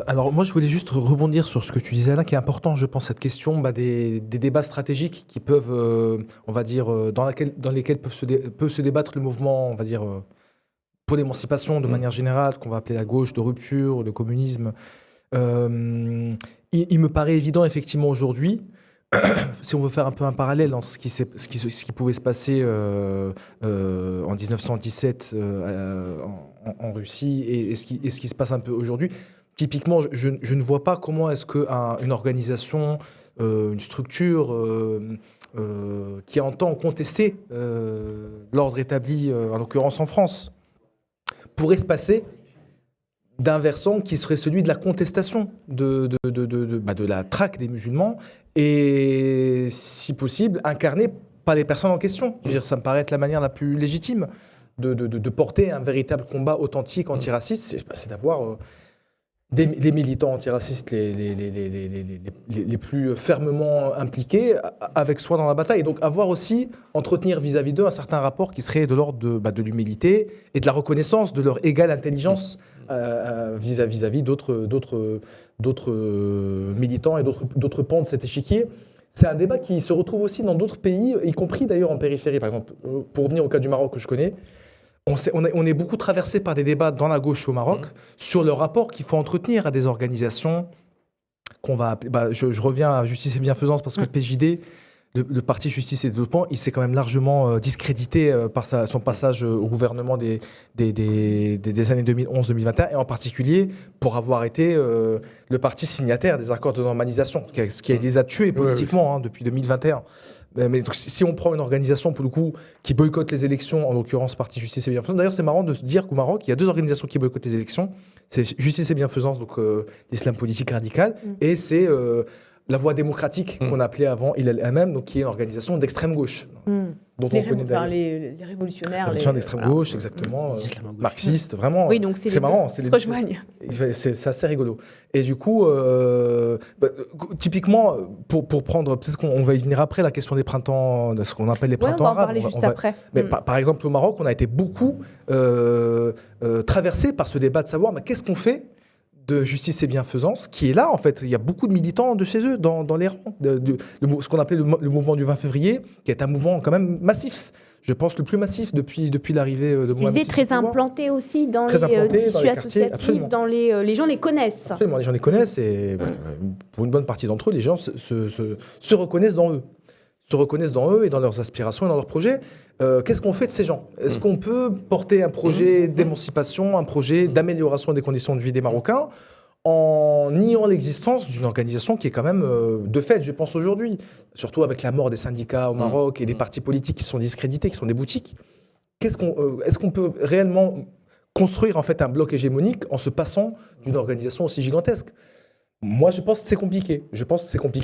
Alors moi je voulais juste rebondir sur ce que tu disais là, qui est important, je pense, cette question des débats stratégiques qui peuvent, on va dire, dans lesquels peut se débattre le mouvement, on va dire, pour l'émancipation de manière générale, qu'on va appeler la gauche de rupture, le communisme. Il me paraît évident effectivement aujourd'hui, si on veut faire un peu un parallèle entre ce qui pouvait se passer en 1917 en Russie et ce qui se passe un peu aujourd'hui. Typiquement, je ne vois pas comment est-ce qu'une organisation, une structure qui entend contester l'ordre établi, en l'occurrence en France, pourrait se passer d'un versant qui serait celui de la contestation de la traque des musulmans et, si possible, incarné par les personnes en question. Je veux dire, ça me paraît être la manière la plus légitime de porter un véritable combat authentique antiraciste, c'est d'avoir... les militants antiracistes les plus fermement impliqués avec soi dans la bataille. Et donc avoir aussi, entretenir vis-à-vis d'eux un certain rapport qui serait de l'ordre de l'humilité et de la reconnaissance de leur égale intelligence vis-à-vis d'autres militants et d'autres pans de cet échiquier. C'est un débat qui se retrouve aussi dans d'autres pays, y compris d'ailleurs en périphérie. Par exemple, pour revenir au cas du Maroc que je connais, on est beaucoup traversé par des débats dans la gauche au Maroc sur le rapport qu'il faut entretenir à des organisations qu'on va appeler... je reviens à Justice et Bienfaisance parce que le PJD, le Parti Justice et Développement, il s'est quand même largement discrédité par son passage au gouvernement des années 2011-2021 et en particulier pour avoir été le parti signataire des accords de normalisation, ce qui les a tués politiquement depuis 2021. Mais donc, si on prend une organisation, pour le coup, qui boycotte les élections, en l'occurrence Parti Justice et Bienfaisance, d'ailleurs, c'est marrant de se dire qu'au Maroc, il y a deux organisations qui boycottent les élections. C'est Justice et Bienfaisance, donc l'islam politique radical, et c'est la Voie démocratique qu'on appelait avant ILM, donc qui est une organisation d'extrême gauche, dont on connaît d'ailleurs.
Les révolutionnaires.
Les d'extrême gauche, exactement, marxistes, vraiment.
Oui, donc
c'est marrant.
Se rejoignent.
C'est assez rigolo. Et du coup, typiquement, pour prendre, peut-être qu'on va y venir après, la question des printemps, de ce qu'on appelle les printemps arabes.
On va en parler juste après.
Mais par exemple, au Maroc, on a été beaucoup traversé par ce débat de savoir qu'est-ce qu'on fait de Justice et Bienfaisance, qui est là, en fait. Il y a beaucoup de militants de chez eux, dans les rangs. Ce qu'on appelait le mouvement du 20 février, qui est un mouvement quand même massif. Je pense le plus massif depuis l'arrivée de Mohamed VI.
Très implanté aussi dans les tissus associatifs, les gens les connaissent.
Absolument, les gens les connaissent et pour une bonne partie d'entre eux, les gens se reconnaissent dans eux. Se reconnaissent dans eux et dans leurs aspirations et dans leurs projets. Qu'est-ce qu'on fait de ces gens ? Est-ce qu'on peut porter un projet d'émancipation, un projet d'amélioration des conditions de vie des Marocains en niant l'existence d'une organisation qui est quand même de fait, je pense aujourd'hui, surtout avec la mort des syndicats au Maroc et des partis politiques qui sont discrédités, qui sont des boutiques. Est-ce qu'on peut réellement construire en fait un bloc hégémonique en se passant d'une organisation aussi gigantesque ? Moi, je pense que c'est compliqué.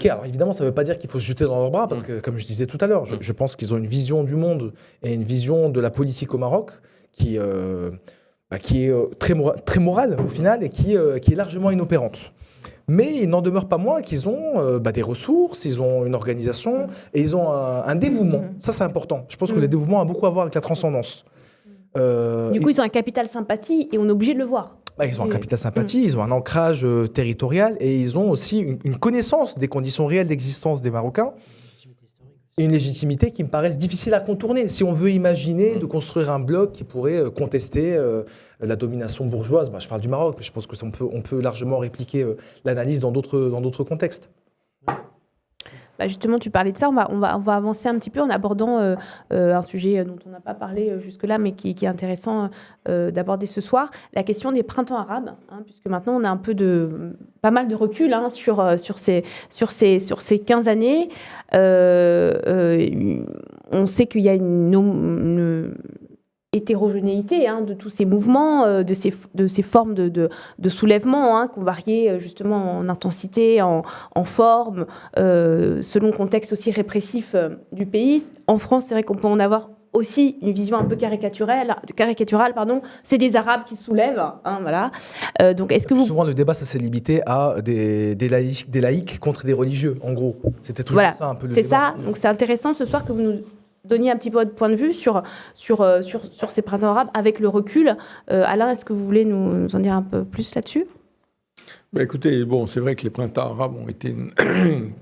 Alors, évidemment, ça ne veut pas dire qu'il faut se jeter dans leurs bras, parce que, comme je disais tout à l'heure, je pense qu'ils ont une vision du monde et une vision de la politique au Maroc qui est très morale, au final, et qui est largement inopérante. Mais il n'en demeure pas moins qu'ils ont des ressources, ils ont une organisation, et ils ont un dévouement. Ça, c'est important. Je pense que le dévouement a beaucoup à voir avec la transcendance.
Du coup, ils ont un capital sympathie, et on est obligé de le voir.
Ils ont un capital sympathie, ils ont un ancrage territorial et ils ont aussi une connaissance des conditions réelles d'existence des Marocains. et une légitimité qui me paraissent difficiles à contourner. Si on veut imaginer de construire un bloc qui pourrait contester la domination bourgeoise, je parle du Maroc, mais je pense qu'on peut largement répliquer l'analyse dans d'autres contextes.
Justement, tu parlais de ça, on va avancer un petit peu en abordant un sujet dont on n'a pas parlé jusque-là, mais qui est intéressant d'aborder ce soir, la question des printemps arabes, puisque maintenant on a pas mal de recul sur ces 15 années. On sait qu'il y a une hétérogénéité de tous ces mouvements, de ces formes de soulèvement qui ont varié justement en intensité, en forme, selon le contexte aussi répressif du pays. En France, c'est vrai qu'on peut en avoir aussi une vision un peu caricaturale, c'est des Arabes qui se soulèvent. Voilà. Donc, est-ce que
Souvent, le débat, ça s'est limité à des laïcs contre des religieux, en gros. C'était toujours ça un peu le débat.
C'est ça. Donc, c'est intéressant ce soir que vous nous donniez un petit peu votre point de vue sur ces printemps arabes avec le recul. Alain, est-ce que vous voulez nous en dire un peu plus là-dessus ?
Écoutez, c'est vrai que les printemps arabes ont été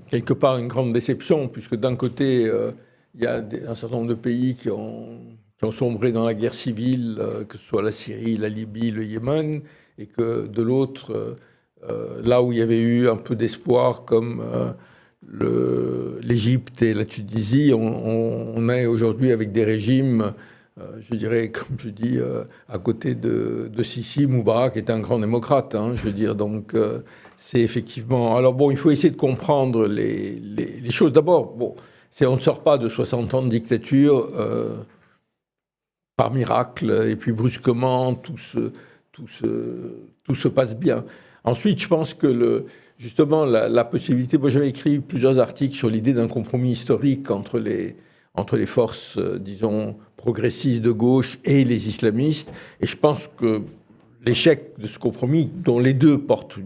quelque part une grande déception, puisque d'un côté, il y a un certain nombre de pays qui ont sombré dans la guerre civile, que ce soit la Syrie, la Libye, le Yémen, et que de l'autre, là où il y avait eu un peu d'espoir, comme l'Égypte et la Tunisie, on est aujourd'hui avec des régimes, je dirais, comme je dis, à côté de Sisi, Moubarak est un grand démocrate, donc c'est effectivement... Alors il faut essayer de comprendre les choses. D'abord, on ne sort pas de 60 ans de dictature par miracle, et puis brusquement, tout se passe bien. Ensuite, je pense que justement, la possibilité... Moi, j'avais écrit plusieurs articles sur l'idée d'un compromis historique entre les forces, disons, progressistes de gauche et les islamistes. Et je pense que l'échec de ce compromis, dont les deux portent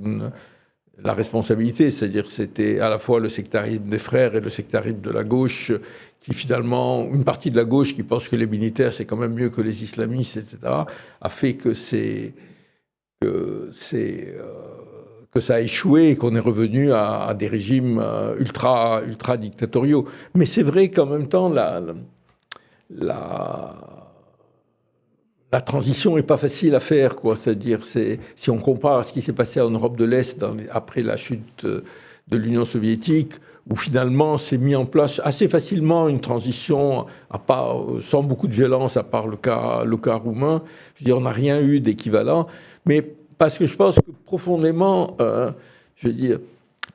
la responsabilité, c'est-à-dire c'était à la fois le sectarisme des frères et le sectarisme de la gauche, qui finalement, une partie de la gauche qui pense que les militaires, c'est quand même mieux que les islamistes, etc., a fait que ça a échoué et qu'on est revenu à des régimes ultra dictatoriaux. Mais c'est vrai qu'en même temps, la transition n'est pas facile à faire, quoi. C'est-à-dire, si on compare à ce qui s'est passé en Europe de l'Est après la chute de l'Union soviétique, où finalement s'est mis en place assez facilement une transition, sans beaucoup de violence, à part le cas roumain. Je veux dire, on n'a rien eu d'équivalent. Mais parce que je pense que profondément, je veux dire,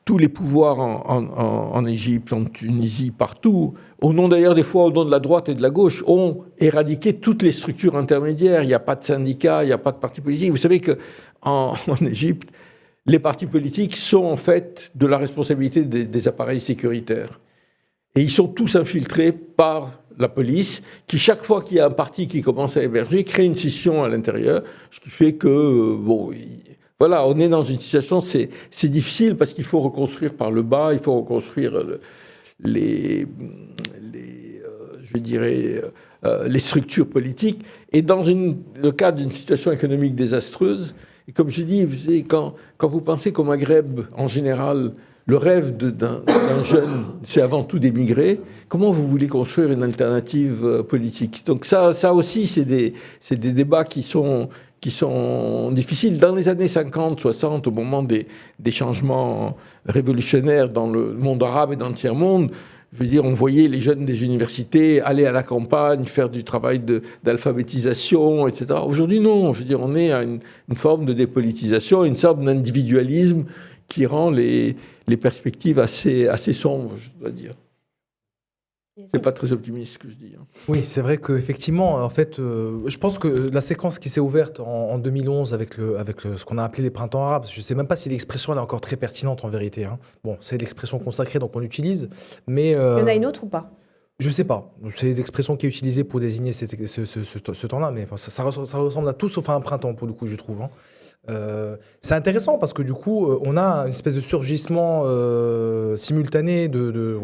tous les pouvoirs en Égypte, en Tunisie, partout, au nom d'ailleurs des fois au nom de la droite et de la gauche, ont éradiqué toutes les structures intermédiaires. Il n'y a pas de syndicats, il n'y a pas de partis politiques. Vous savez qu'en Égypte, les partis politiques sont en fait de la responsabilité des appareils sécuritaires. Et ils sont tous infiltrés par la police, qui chaque fois qu'il y a un parti qui commence à émerger, crée une scission à l'intérieur, ce qui fait que, voilà, on est dans une situation, c'est difficile parce qu'il faut reconstruire par le bas, il faut reconstruire les structures politiques. Et dans le cadre d'une situation économique désastreuse, et comme je dis, vous savez, quand vous pensez qu'au Maghreb, en général, le rêve d'un jeune, c'est avant tout d'émigrer, comment vous voulez construire une alternative politique? Donc ça aussi, c'est des débats qui sont difficiles. Dans les années 50, 60, au moment des changements révolutionnaires dans le monde arabe et dans le tiers-monde, je veux dire, on voyait les jeunes des universités aller à la campagne, faire du travail d'alphabétisation, etc. Aujourd'hui, non. Je veux dire, on est à une forme de dépolitisation, une sorte d'individualisme qui rend les perspectives assez sombres, je dois dire. C'est pas très optimiste ce que je dis.
Oui, c'est vrai qu'effectivement, en fait, je pense que la séquence qui s'est ouverte en 2011 avec ce qu'on a appelé les printemps arabes, je ne sais même pas si l'expression elle est encore très pertinente en vérité. Bon, c'est l'expression consacrée, donc on l'utilise, mais...
Il y en a une autre ou pas ?
Je ne sais pas. C'est l'expression qui est utilisée pour désigner ce temps-là, mais ça ressemble à tout sauf à un printemps, pour le coup, je trouve. C'est intéressant parce que du coup, on a une espèce de surgissement simultané de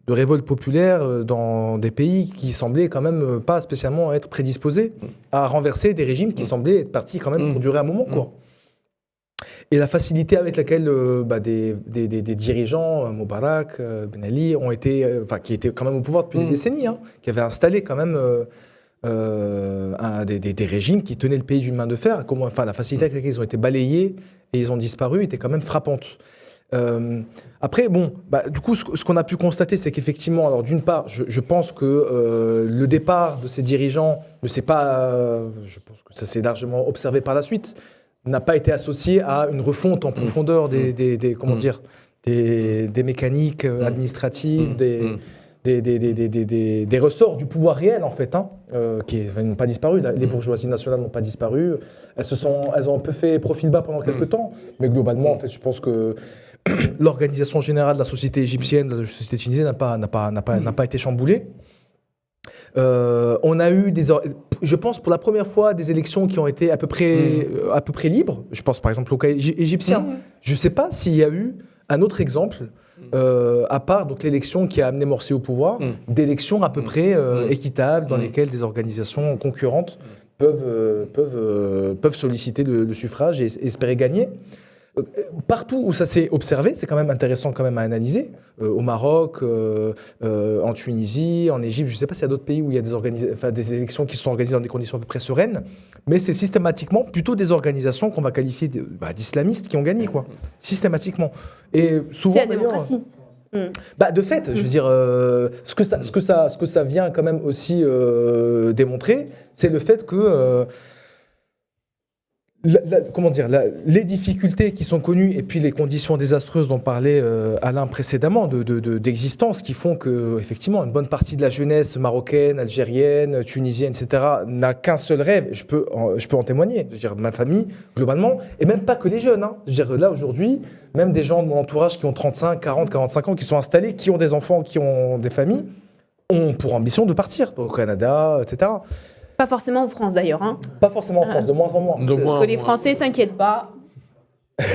révolte populaire dans des pays qui semblaient quand même pas spécialement être prédisposés à renverser des régimes qui semblaient être partis quand même pour durer un moment, quoi. et la facilité avec laquelle des dirigeants, Moubarak, Ben Ali, qui étaient quand même au pouvoir depuis des décennies, qui avaient installé quand même des régimes qui tenaient le pays d'une main de fer. La facilité avec laquelle ils ont été balayés et ils ont disparu était quand même frappante. Après, du coup, ce qu'on a pu constater, c'est qu'effectivement, alors d'une part, je pense que le départ de ces dirigeants je pense que ça s'est largement observé par la suite, n'a pas été associé à une refonte en profondeur des mécaniques administratives, des ressorts du pouvoir réel, en fait, qui n'ont pas disparu. Les bourgeoisies nationales n'ont pas disparu. Elles ont un peu fait profil bas pendant quelques temps, mais globalement, en fait, je pense que l'organisation générale de la société égyptienne, de la société tunisienne, n'a pas été chamboulée. On a eu, je pense, pour la première fois, des élections qui ont été à peu près libres. Je pense par exemple au cas égyptien. Je ne sais pas s'il y a eu un autre exemple, à part donc, l'élection qui a amené Morsi au pouvoir, d'élections à peu près équitables dans lesquelles des organisations concurrentes peuvent solliciter le suffrage et espérer gagner. Partout où ça s'est observé, c'est quand même intéressant quand même à analyser. Au Maroc, en Tunisie, en Égypte, je ne sais pas s'il y a d'autres pays où il y a des élections qui sont organisées dans des conditions à peu près sereines, mais c'est systématiquement plutôt des organisations qu'on va qualifier d'islamistes qui ont gagné, quoi. Systématiquement. Et souvent,
c'est la démocratie.
De fait, je veux dire, ce que ça vient quand même aussi démontrer, c'est le fait que les difficultés qui sont connues et puis les conditions désastreuses dont parlait Alain précédemment d'existence qui font que effectivement une bonne partie de la jeunesse marocaine, algérienne, tunisienne, etc. n'a qu'un seul rêve. Je peux en témoigner. Je veux dire, ma famille globalement et même pas que les jeunes. Je veux dire, là aujourd'hui, même des gens de mon entourage qui ont 35, 40, 45 ans, qui sont installés, qui ont des enfants, qui ont des familles, ont pour ambition de partir au Canada, etc.
Pas forcément en France d'ailleurs.
Pas forcément en France, de moins en moins.
Que les Français s'inquiètent pas.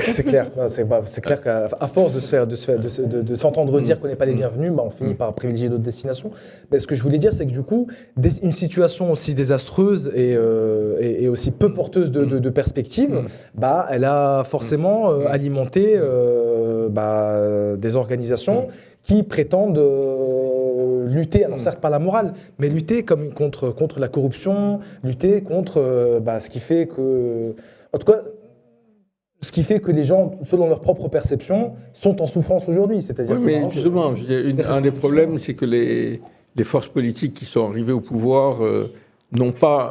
C'est clair. C'est clair qu'à force de s'entendre dire qu'on n'est pas les bienvenus, on finit par privilégier d'autres destinations. Mais ce que je voulais dire, c'est que du coup, une situation aussi désastreuse et aussi peu porteuse de perspectives, elle a forcément alimenté des organisations qui prétendent lutter, alors certes pas la morale, mais lutter contre la corruption, lutter contre ce qui fait que, en tout cas, ce qui fait que les gens, selon leur propre perception, sont en souffrance aujourd'hui. C'est-à-dire
mais justement, un des problèmes, c'est que les forces politiques qui sont arrivées au pouvoir n'ont pas...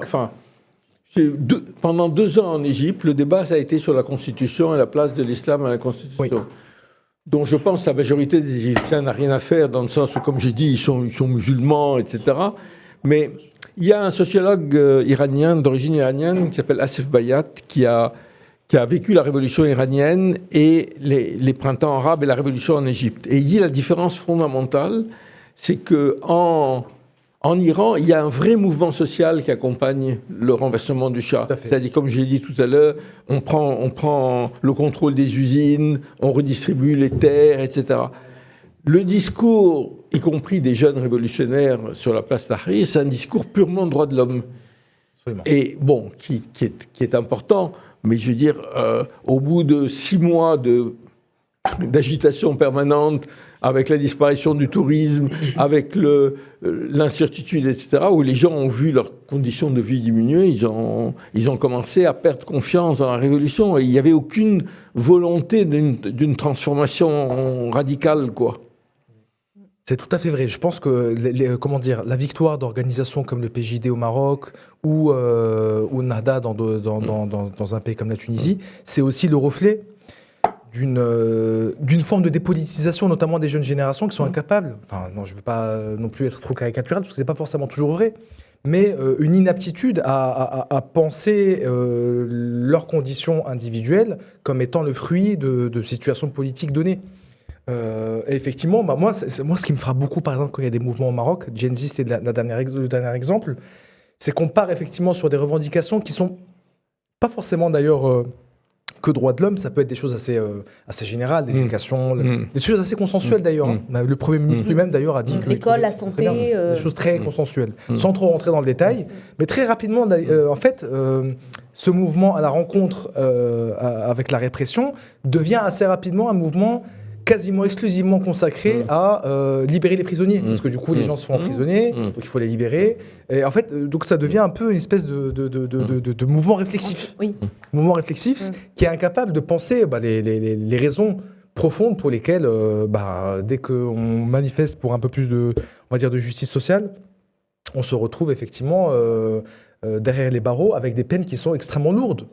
pendant 2 ans en Égypte, le débat, ça a été sur la Constitution et la place de l'islam à la Constitution. Oui. Donc je pense que la majorité des Égyptiens n'a rien à faire, dans le sens où, comme j'ai dit, ils sont musulmans, etc. Mais il y a un sociologue iranien, d'origine iranienne, qui s'appelle Asif Bayat, qui a vécu la révolution iranienne et les printemps arabes et la révolution en Égypte. Et il dit la différence fondamentale, c'est qu'en Iran, il y a un vrai mouvement social qui accompagne le renversement du Shah. C'est-à-dire, comme je l'ai dit tout à l'heure, on prend le contrôle des usines, on redistribue les terres, etc. Le discours, y compris des jeunes révolutionnaires sur la place Tahrir, c'est un discours purement droit de l'homme. Absolument. Et bon, qui est important, mais je veux dire, au bout de 6 mois d'agitation permanente, avec la disparition du tourisme, avec l'incertitude, etc., où les gens ont vu leurs conditions de vie diminuer, ils ont commencé à perdre confiance dans la révolution et il n'y avait aucune volonté d'une transformation radicale, quoi.
C'est tout à fait vrai. Je pense que la victoire d'organisations comme le PJD au Maroc ou Nahda dans un pays comme la Tunisie, c'est aussi le reflet d'une forme de dépolitisation, notamment des jeunes générations qui sont incapables, je ne veux pas non plus être trop caricatural, parce que ce n'est pas forcément toujours vrai, mais une inaptitude à penser leurs conditions individuelles comme étant le fruit de situations politiques données. Et effectivement, moi, ce qui me frappe beaucoup, par exemple, quand il y a des mouvements au Maroc, Gen Z, c'était le dernier exemple, c'est qu'on part effectivement sur des revendications qui ne sont pas forcément d'ailleurs... que droits de l'homme, ça peut être des choses assez générales, l'éducation, des choses assez consensuelles d'ailleurs. Le Premier ministre lui-même d'ailleurs a dit que
l'école, la santé,
des choses très consensuelles, sans trop rentrer dans le détail, mais très rapidement, en fait, ce mouvement à la rencontre avec la répression devient assez rapidement un mouvement quasiment exclusivement consacré à libérer les prisonniers, parce que du coup les gens se font emprisonner, donc il faut les libérer. Et en fait, donc ça devient un peu une espèce de mouvement réflexif, mouvement réflexif qui est incapable de penser les raisons profondes pour lesquelles, dès qu'on manifeste pour un peu plus on va dire, de justice sociale, on se retrouve effectivement derrière les barreaux avec des peines qui sont extrêmement lourdes,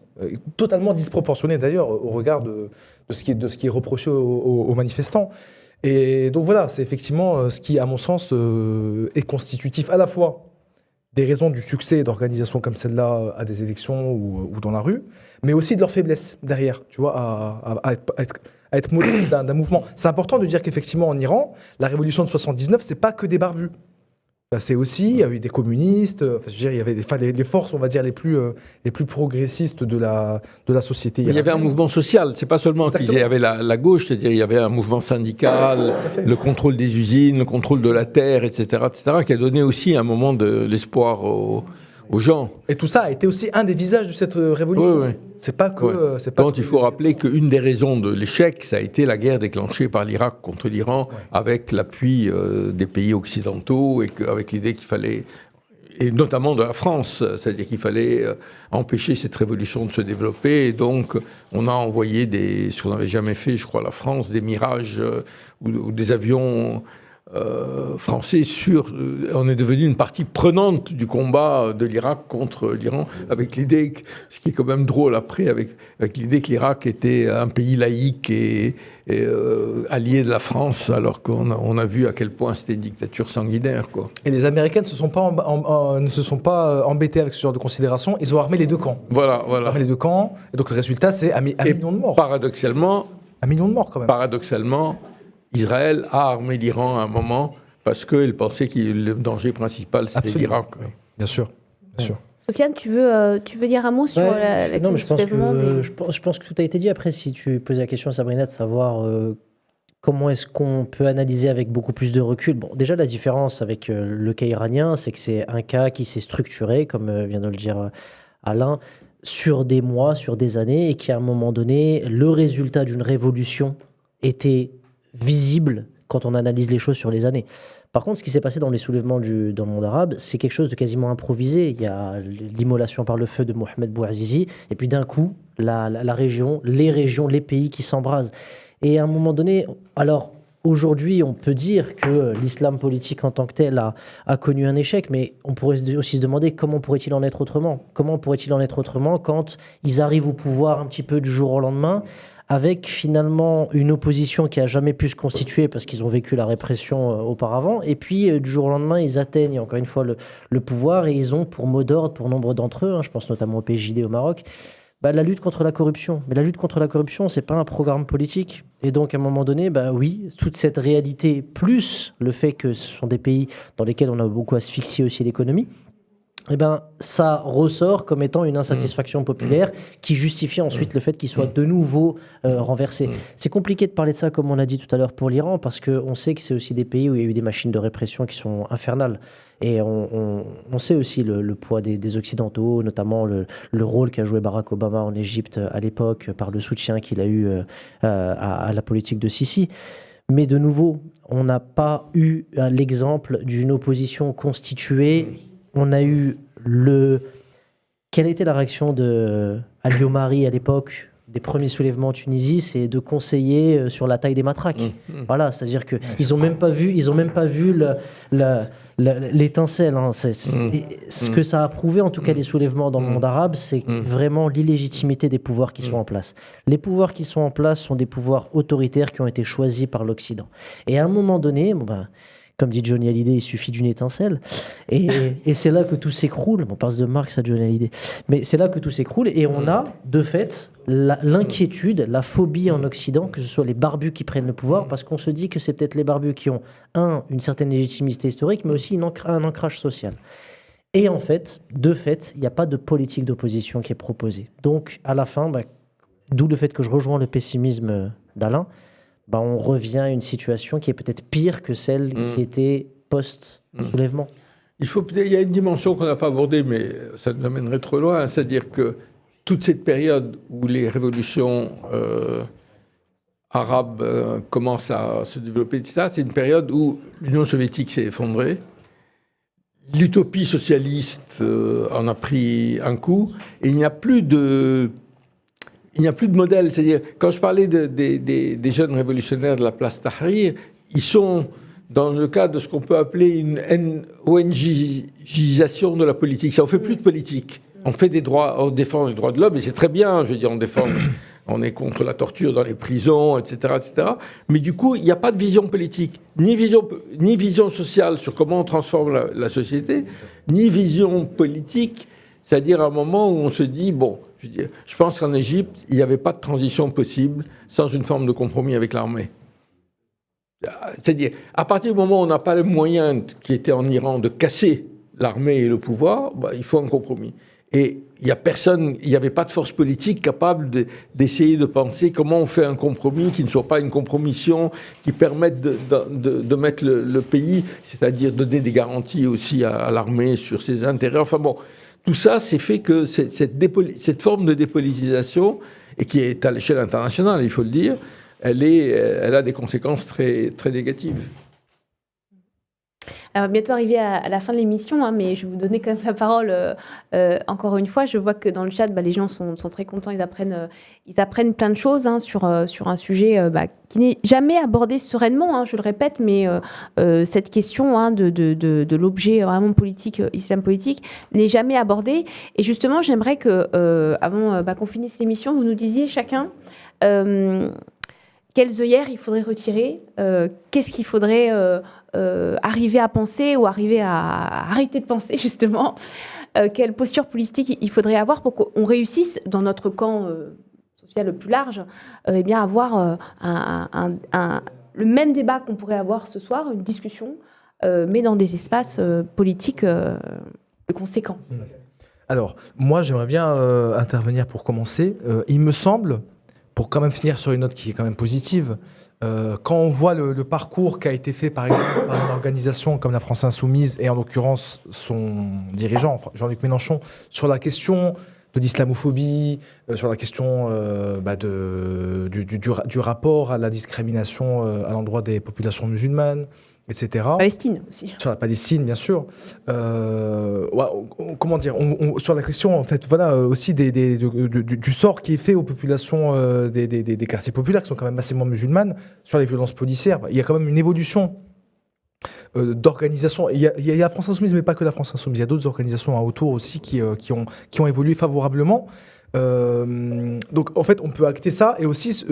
totalement disproportionnées d'ailleurs au regard de ce qui est reproché aux manifestants. Et donc voilà, c'est effectivement ce qui, à mon sens, est constitutif à la fois des raisons du succès d'organisations comme celle-là à des élections ou dans la rue, mais aussi de leur faiblesse derrière, tu vois, à être motrice d'un mouvement. C'est important de dire qu'effectivement en Iran, la révolution de 79, c'est pas que des barbus. C'est aussi, il y a eu des communistes, il y avait les forces, on va dire, les plus progressistes de la société.
Il y avait un mouvement social, c'est pas seulement qu'il y avait la gauche, c'est-à-dire il y avait un mouvement syndical, le contrôle des usines, le contrôle de la terre, etc., qui a donné aussi un moment de l'espoir aux gens.
Et tout ça a été aussi un des visages de cette révolution.
Oui.
C'est pas que...
Il faut rappeler qu'une des raisons de l'échec, ça a été la guerre déclenchée par l'Irak contre l'Iran, avec l'appui des pays occidentaux, et avec l'idée qu'il fallait, et notamment de la France, c'est-à-dire qu'il fallait empêcher cette révolution de se développer. Et donc, on a envoyé ce qu'on n'avait jamais fait, je crois, la France, des Mirages ou des avions... français on est devenu une partie prenante du combat de l'Irak contre l'Iran, avec l'idée, ce qui est quand même drôle après, avec l'idée que l'Irak était un pays laïque et allié de la France, alors qu'on a vu à quel point c'était une dictature sanguinaire, quoi.
Et les Américains ne se sont pas embêtés avec ce genre de considération, ils ont armé les deux camps.
Voilà.
Ils ont armé les deux camps, et donc le résultat c'est un million de morts.
Paradoxalement,
un million de morts quand même.
Paradoxalement, Israël a armé l'Iran à un moment parce qu'il pensait que le danger principal, c'était l'Irak.
Oui. Bien sûr.
Sofiane, tu veux dire un mot sur la
non, mais je pense que tout a été dit. Après, si tu poses la question à Sabrina de savoir comment est-ce qu'on peut analyser avec beaucoup plus de recul. Bon, déjà, la différence avec le cas iranien, c'est que c'est un cas qui s'est structuré, comme vient de le dire Alain, sur des mois, sur des années, et qui, à un moment donné, le résultat d'une révolution était visible quand on analyse les choses sur les années. Par contre, ce qui s'est passé dans les soulèvements dans le monde arabe, c'est quelque chose de quasiment improvisé. Il y a l'immolation par le feu de Mohamed Bouazizi, et puis d'un coup, la région, les pays qui s'embrasent. Et à un moment donné, alors aujourd'hui, on peut dire que l'islam politique en tant que tel a connu un échec, mais on pourrait aussi se demander comment pourrait-il en être autrement ? Comment pourrait-il en être autrement quand ils arrivent au pouvoir un petit peu du jour au lendemain, avec finalement une opposition qui n'a jamais pu se constituer parce qu'ils ont vécu la répression auparavant, et puis du jour au lendemain, ils atteignent encore une fois le pouvoir, et ils ont pour mot d'ordre, pour nombre d'entre eux, je pense notamment au PJD au Maroc, la lutte contre la corruption. Mais la lutte contre la corruption, c'est pas un programme politique. Et donc, à un moment donné, oui, toute cette réalité, plus le fait que ce sont des pays dans lesquels on a beaucoup asphyxié aussi l'économie, ça ressort comme étant une insatisfaction populaire qui justifie ensuite le fait qu'il soit de nouveau renversé. C'est compliqué de parler de ça, comme on l'a dit tout à l'heure, pour l'Iran, parce qu'on sait que c'est aussi des pays où il y a eu des machines de répression qui sont infernales. Et on sait aussi le poids des Occidentaux, notamment le rôle qu'a joué Barack Obama en Égypte à l'époque, par le soutien qu'il a eu à la politique de Sisi. Mais de nouveau, on n'a pas eu l'exemple d'une opposition constituée. On a eu Quelle était la réaction de Al-Yomari à l'époque des premiers soulèvements en Tunisie? C'est de conseiller sur la taille des matraques. Voilà, c'est-à-dire qu'ils n'ont même pas vu l'étincelle. Ce que ça a prouvé, en tout cas les soulèvements dans le monde arabe, c'est vraiment l'illégitimité des pouvoirs qui sont en place. Les pouvoirs qui sont en place sont des pouvoirs autoritaires qui ont été choisis par l'Occident. Et à un moment donné, comme dit Johnny Hallyday, il suffit d'une étincelle. Et c'est là que tout s'écroule. On passe de Marx à Johnny Hallyday. Mais c'est là que tout s'écroule. Et on a, de fait, l'inquiétude, la phobie en Occident, que ce soit les barbus qui prennent le pouvoir, parce qu'on se dit que c'est peut-être les barbus qui ont, une certaine légitimité historique, mais aussi un ancrage social. Et en fait, de fait, il n'y a pas de politique d'opposition qui est proposée. Donc, à la fin, d'où le fait que je rejoins le pessimisme d'Alain, on revient à une situation qui est peut-être pire que celle qui était post-soulèvement.
Il y a une dimension qu'on n'a pas abordée, mais ça nous amènerait trop loin, c'est-à-dire que toute cette période où les révolutions arabes commencent à se développer, etc., c'est une période où l'Union soviétique s'est effondrée. L'utopie socialiste en a pris un coup, et il n'y a plus de modèle. C'est-à-dire, quand je parlais des jeunes révolutionnaires de la place Tahrir, ils sont dans le cadre de ce qu'on peut appeler une ONG-isation de la politique. Ça ne fait plus de politique. On fait des droits, on défend les droits de l'homme, et c'est très bien. Je veux dire, on est contre la torture dans les prisons, etc., etc. Mais du coup, il n'y a pas de vision politique, ni vision sociale sur comment on transforme la société, ni vision politique. C'est-à-dire un moment où on se dit, bon, je pense qu'en Égypte, il n'y avait pas de transition possible sans une forme de compromis avec l'armée. C'est-à-dire, à partir du moment où on n'a pas le moyen, qui était en Iran, de casser l'armée et le pouvoir, il faut un compromis. Et il n'y avait pas de force politique capable d'essayer de penser comment on fait un compromis qui ne soit pas une compromission, qui permette de mettre le pays, c'est-à-dire donner des garanties aussi à l'armée sur ses intérêts. Enfin bon, tout ça, c'est fait que cette forme de dépolitisation, et qui est à l'échelle internationale, il faut le dire, elle a des conséquences très, très négatives.
Alors, bientôt arrivé à la fin de l'émission, hein, mais je vais vous donner quand même la parole encore une fois. Je vois que dans le chat, les gens sont très contents, ils apprennent plein de choses hein, sur un sujet qui n'est jamais abordé sereinement, hein, je le répète, mais cette question hein, de l'objet vraiment politique, islam politique, n'est jamais abordée. Et justement, j'aimerais que, avant qu'on finisse l'émission, vous nous disiez chacun quelles œillères il faudrait retirer, qu'est-ce qu'il faudrait arriver à penser ou arriver à arrêter de penser, justement, quelle posture politique il faudrait avoir pour qu'on réussisse, dans notre camp social le plus large, eh bien avoir le même débat qu'on pourrait avoir ce soir, une discussion, mais dans des espaces politiques conséquents.
Alors, moi, j'aimerais bien intervenir pour commencer. Il me semble, pour quand même finir sur une note qui est quand même positive, quand on voit le parcours qui a été fait par exemple par une organisation comme la France Insoumise et en l'occurrence son dirigeant, Jean-Luc Mélenchon, sur la question de l'islamophobie, sur la question du rapport à la discrimination à l'endroit des populations musulmanes, etc.
Palestine aussi.
Sur la Palestine, bien sûr. Comment dire sur la question, en fait, voilà, aussi du sort qui est fait aux populations des quartiers populaires, qui sont quand même massivement musulmanes, sur les violences policières. Il y a quand même une évolution d'organisation. Il y a la France Insoumise, mais pas que la France Insoumise. Il y a d'autres organisations autour aussi qui ont évolué favorablement. Donc en fait on peut acter ça et aussi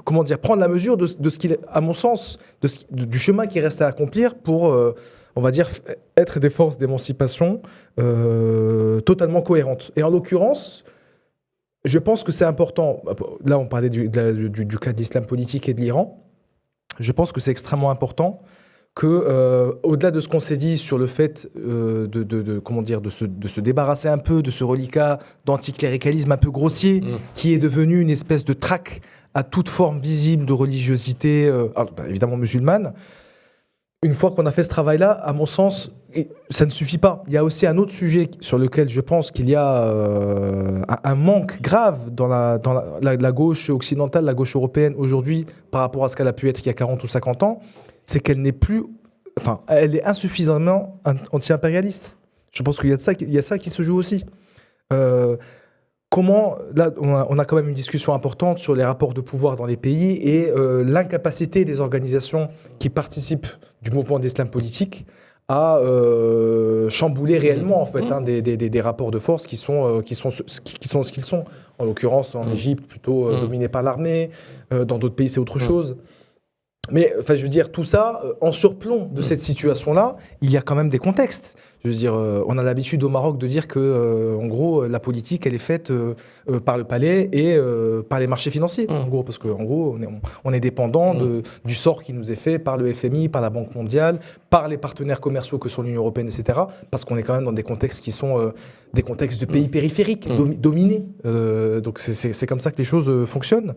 prendre la mesure de ce qu'il est, à mon sens, du chemin qui reste à accomplir pour on va dire être des forces d'émancipation totalement cohérentes. Et en l'occurrence, je pense que c'est important, là on parlait du cas de l'islam politique et de l'Iran, je pense que c'est extrêmement important que, au-delà de ce qu'on s'est dit sur le fait de se débarrasser un peu de ce reliquat d'anticléricalisme un peu grossier, qui est devenu une espèce de trac à toute forme visible de religiosité, évidemment musulmane, une fois qu'on a fait ce travail-là, à mon sens, ça ne suffit pas. Il y a aussi un autre sujet sur lequel je pense qu'il y a un manque grave dans la gauche occidentale, la gauche européenne aujourd'hui, par rapport à ce qu'elle a pu être il y a 40 ou 50 ans, c'est qu'elle n'est plus... Enfin, elle est insuffisamment anti-impérialiste. Je pense qu'il y a ça qui se joue aussi. Comment... Là, on a quand même une discussion importante sur les rapports de pouvoir dans les pays et l'incapacité des organisations qui participent du mouvement d'islam politique à chambouler réellement en fait, des rapports de force qui sont ce qu'ils sont. En l'occurrence, en Égypte, plutôt dominé par l'armée. Dans d'autres pays, c'est autre chose. Mais enfin, je veux dire, tout ça, en surplomb de cette situation-là, il y a quand même des contextes. Je veux dire, on a l'habitude au Maroc de dire que, en gros, la politique, elle est faite par le palais et par les marchés financiers. En gros, parce qu'en gros, on est dépendant du sort qui nous est fait par le FMI, par la Banque mondiale, par les partenaires commerciaux que sont l'Union européenne, etc. Parce qu'on est quand même dans des contextes qui sont des contextes de pays périphériques, dominés. Donc c'est comme ça que les choses fonctionnent.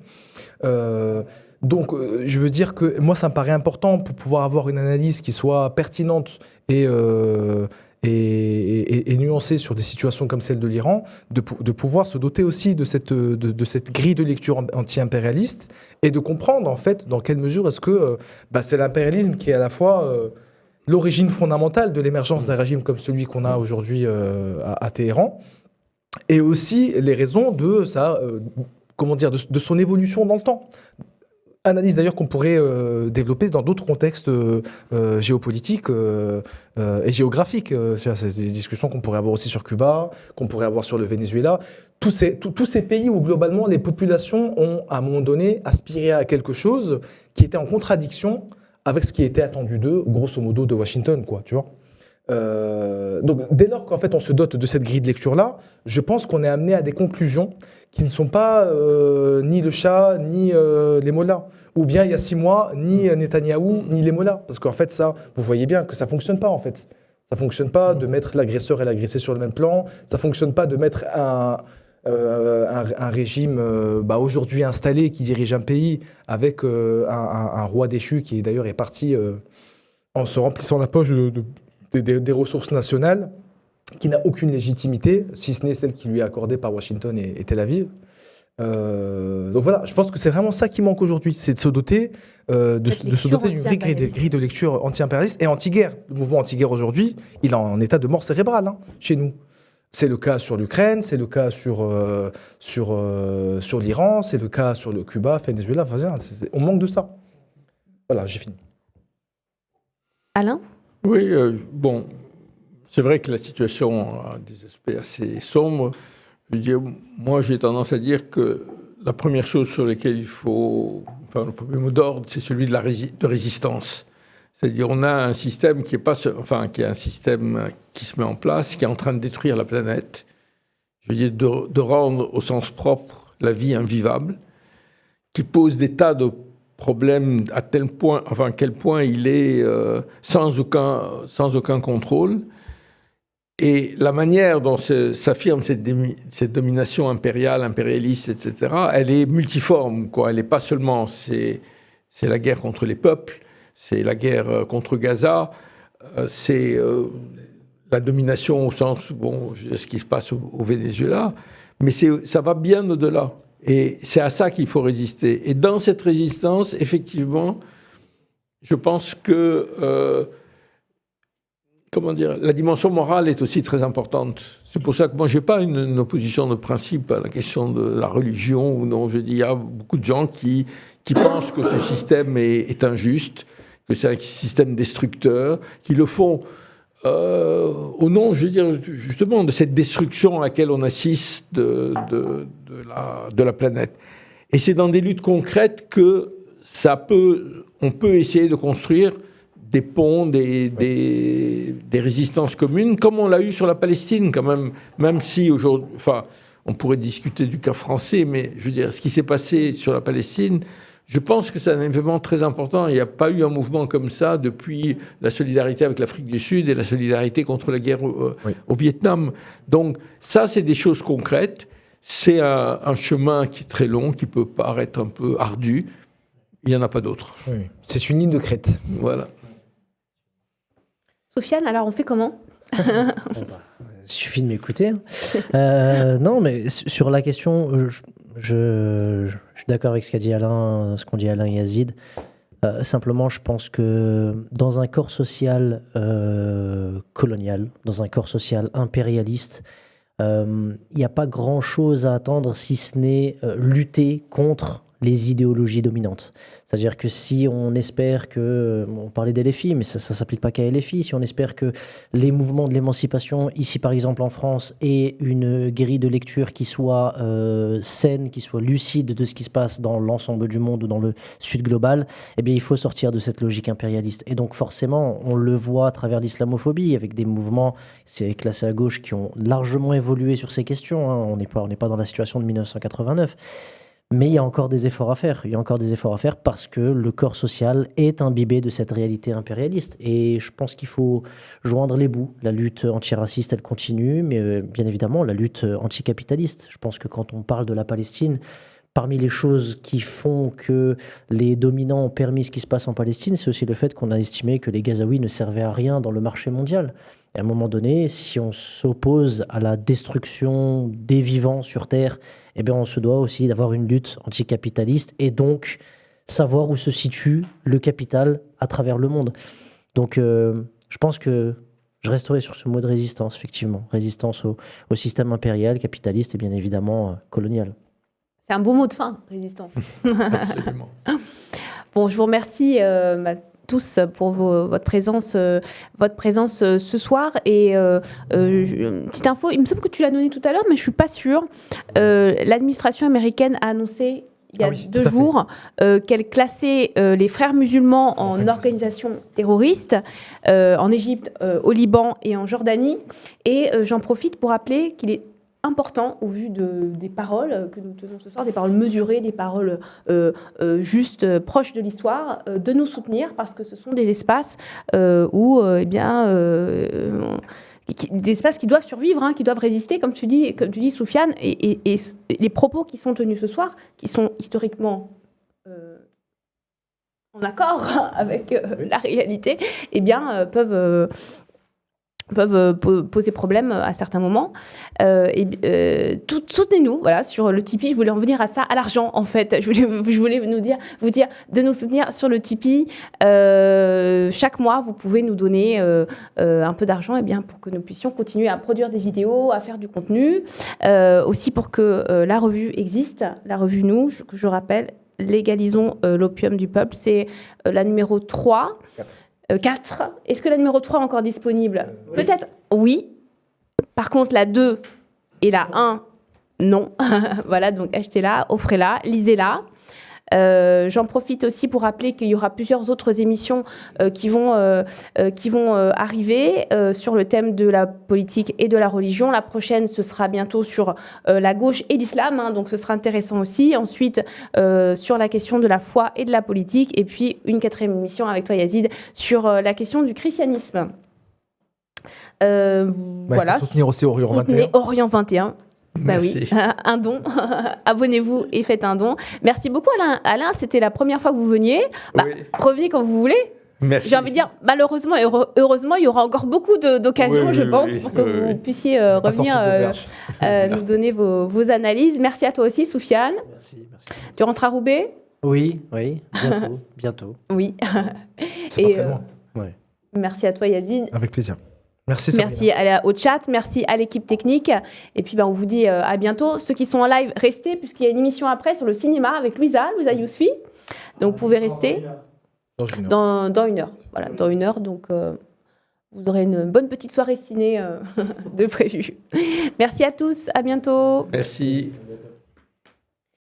Donc, je veux dire que moi, ça me paraît important pour pouvoir avoir une analyse qui soit pertinente et et nuancée sur des situations comme celle de l'Iran, de pouvoir se doter aussi de cette grille de lecture anti-impérialiste et de comprendre en fait dans quelle mesure est-ce que c'est l'impérialisme qui est à la fois l'origine fondamentale de l'émergence d'un régime comme celui qu'on a aujourd'hui à Téhéran, et aussi les raisons de de son évolution dans le temps. Analyse d'ailleurs qu'on pourrait développer dans d'autres contextes géopolitiques et géographiques. C'est des discussions qu'on pourrait avoir aussi sur Cuba, qu'on pourrait avoir sur le Venezuela. Tous ces pays où globalement les populations ont à un moment donné aspiré à quelque chose qui était en contradiction avec ce qui était attendu d'eux, grosso modo de Washington, quoi, tu vois. Donc dès lors qu'en fait on se dote de cette grille de lecture-là, je pense qu'on est amené à des conclusions qui ne sont pas ni le Shah, ni les mollahs. Ou bien il y a 6 mois, ni Netanyahou, ni les mollahs. Parce qu'en fait ça, vous voyez bien que ça ne fonctionne pas en fait. Ça ne fonctionne pas de mettre l'agresseur et l'agressé sur le même plan. Ça ne fonctionne pas de mettre un régime aujourd'hui installé qui dirige un pays avec un roi déchu qui d'ailleurs est parti en se remplissant la poche des ressources nationales, qui n'a aucune légitimité, si ce n'est celle qui lui est accordée par Washington et Tel Aviv. Donc voilà, je pense que c'est vraiment ça qui manque aujourd'hui, c'est de se doter d'une vraie grille de lecture anti-impérialiste et anti-guerre. Le mouvement anti-guerre aujourd'hui, il est en état de mort cérébrale chez nous. C'est le cas sur l'Ukraine, c'est le cas sur l'Iran, c'est le cas sur le Cuba, Venezuela. On manque de ça. Voilà, j'ai fini.
Alain ?
Oui, bon, c'est vrai que la situation a des aspects assez sombres. Je veux dire, moi, j'ai tendance à dire que la première chose sur laquelle il faut... Enfin, le premier mot d'ordre, c'est celui de résistance. C'est-à-dire, on a un système qui est un système qui se met en place, qui est en train de détruire la planète. Je veux dire, de rendre au sens propre la vie invivable, qui pose des tas de problème à quel point il est sans aucun contrôle. Et la manière dont s'affirme cette domination impérialiste, etc., elle est multiforme, quoi. Elle n'est pas seulement, c'est la guerre contre les peuples, c'est la guerre contre Gaza, c'est la domination au sens, ce qui se passe au Venezuela, mais ça va bien au-delà. Et c'est à ça qu'il faut résister. Et dans cette résistance, effectivement, je pense que la dimension morale est aussi très importante. C'est pour ça que moi, je n'ai pas une opposition de principe à la question de la religion ou non. Je dis, il y a beaucoup de gens qui pensent que ce système est injuste, que c'est un système destructeur, qui le font au nom, je veux dire, justement, de cette destruction à laquelle on assiste de la planète. Et c'est dans des luttes concrètes que on peut essayer de construire des ponts, des résistances communes, comme on l'a eu sur la Palestine, quand même si aujourd'hui, on pourrait discuter du cas français, mais je veux dire, ce qui s'est passé sur la Palestine, je pense que c'est un événement très important. Il n'y a pas eu un mouvement comme ça depuis la solidarité avec l'Afrique du Sud et la solidarité contre la guerre au Vietnam. Donc ça, c'est des choses concrètes. C'est un chemin qui est très long, qui peut paraître un peu ardu. Il n'y en a pas d'autre.
Oui. C'est une ligne de crête.
Voilà.
Sofiane, alors on fait comment ?
Il suffit de m'écouter. Non, mais sur la question, je suis d'accord avec ce qu'ont dit Alain et Yazid. Simplement, je pense que dans un corps social colonial, dans un corps social impérialiste, il n'y a pas grand-chose à attendre si ce n'est lutter contre les idéologies dominantes. C'est-à-dire que si on espère que, on parlait d'LFI, mais ça ne s'applique pas qu'à LFI, si on espère que les mouvements de l'émancipation, ici par exemple en France, aient une grille de lecture qui soit saine, qui soit lucide de ce qui se passe dans l'ensemble du monde ou dans le sud global, eh bien il faut sortir de cette logique impérialiste. Et donc forcément, on le voit à travers l'islamophobie, avec des mouvements, c'est classé à gauche, qui ont largement évolué sur ces questions. On n'est pas dans la situation de 1989. Mais il y a encore des efforts à faire. Il y a encore des efforts à faire parce que le corps social est imbibé de cette réalité impérialiste. Et je pense qu'il faut joindre les bouts. La lutte antiraciste, elle continue, mais bien évidemment, la lutte anticapitaliste. Je pense que quand on parle de la Palestine, parmi les choses qui font que les dominants ont permis ce qui se passe en Palestine, c'est aussi le fait qu'on a estimé que les Gazaouis ne servaient à rien dans le marché mondial. Et à un moment donné, si on s'oppose à la destruction des vivants sur Terre, eh bien, on se doit aussi d'avoir une lutte anticapitaliste et donc savoir où se situe le capital à travers le monde. Donc, je pense que je resterai sur ce mot de résistance, effectivement. Résistance au système impérial, capitaliste et bien évidemment colonial.
C'est un beau mot de fin, résistance.
Absolument.
Bon, je vous remercie tous pour votre présence ce soir. Et une petite info, il me semble que tu l'as donné tout à l'heure, mais je ne suis pas sûre. L'administration américaine a annoncé il y a 2 jours qu'elle classait les frères musulmans en organisation terroriste en Égypte, au Liban et en Jordanie. Et j'en profite pour rappeler qu'il est important, au vu des paroles que nous tenons ce soir, des paroles mesurées, des paroles justes, proches de l'histoire, de nous soutenir, parce que ce sont des espaces où, des espaces qui doivent survivre, qui doivent résister, comme tu dis, Soufiane, et les propos qui sont tenus ce soir, qui sont historiquement en accord avec la réalité, eh bien, peuvent poser problème à certains moments. Soutenez-nous, voilà, sur le Tipeee. Je voulais en venir à ça, à l'argent, en fait. Je voulais vous dire de nous soutenir sur le Tipeee. Chaque mois, vous pouvez nous donner un peu d'argent, pour que nous puissions continuer à produire des vidéos, à faire du contenu, aussi pour que la revue existe, la revue Nous, que je rappelle, Légalisons l'opium du peuple. C'est la numéro 3. 4. Est-ce que la numéro 3 est encore disponible ? Peut-être, oui. Par contre, la 2 et la 1, non. Voilà, donc achetez-la, offrez-la, lisez-la. J'en profite aussi pour rappeler qu'il y aura plusieurs autres émissions qui vont arriver sur le thème de la politique et de la religion. La prochaine, ce sera bientôt sur la gauche et l'islam, donc ce sera intéressant aussi. Ensuite, sur la question de la foi et de la politique. Et puis, une 4e émission avec toi, Yazid, sur la question du christianisme. Voilà.
Il faut soutenir aussi Orient 21.
Orient 21. Bah
Merci.
oui, un don. Abonnez-vous et faites un don. Merci beaucoup, Alain. Alain, c'était la première fois que vous veniez.
Oui.
Revenez quand vous voulez.
Merci.
J'ai envie de dire, malheureusement et heureusement, il y aura encore beaucoup d'occasions, je pense, pour que vous puissiez revenir nous donner vos analyses. Merci à toi aussi, Soufiane.
Merci.
Tu rentres à Roubaix ?
Oui, bientôt.
Oui.
C'est pas très loin.
Ouais.
Merci à toi, Yazid.
Avec plaisir. Merci, Sabrina.
Merci au chat, merci à l'équipe technique. Et puis, on vous dit à bientôt. Ceux qui sont en live, restez, puisqu'il y a une émission après sur le cinéma avec Louisa Yousfi. Donc, vous pouvez rester dans 1 heure. Voilà, dans 1 heure. Donc, vous aurez une bonne petite soirée ciné de prévue. Merci à tous. À bientôt.
Merci.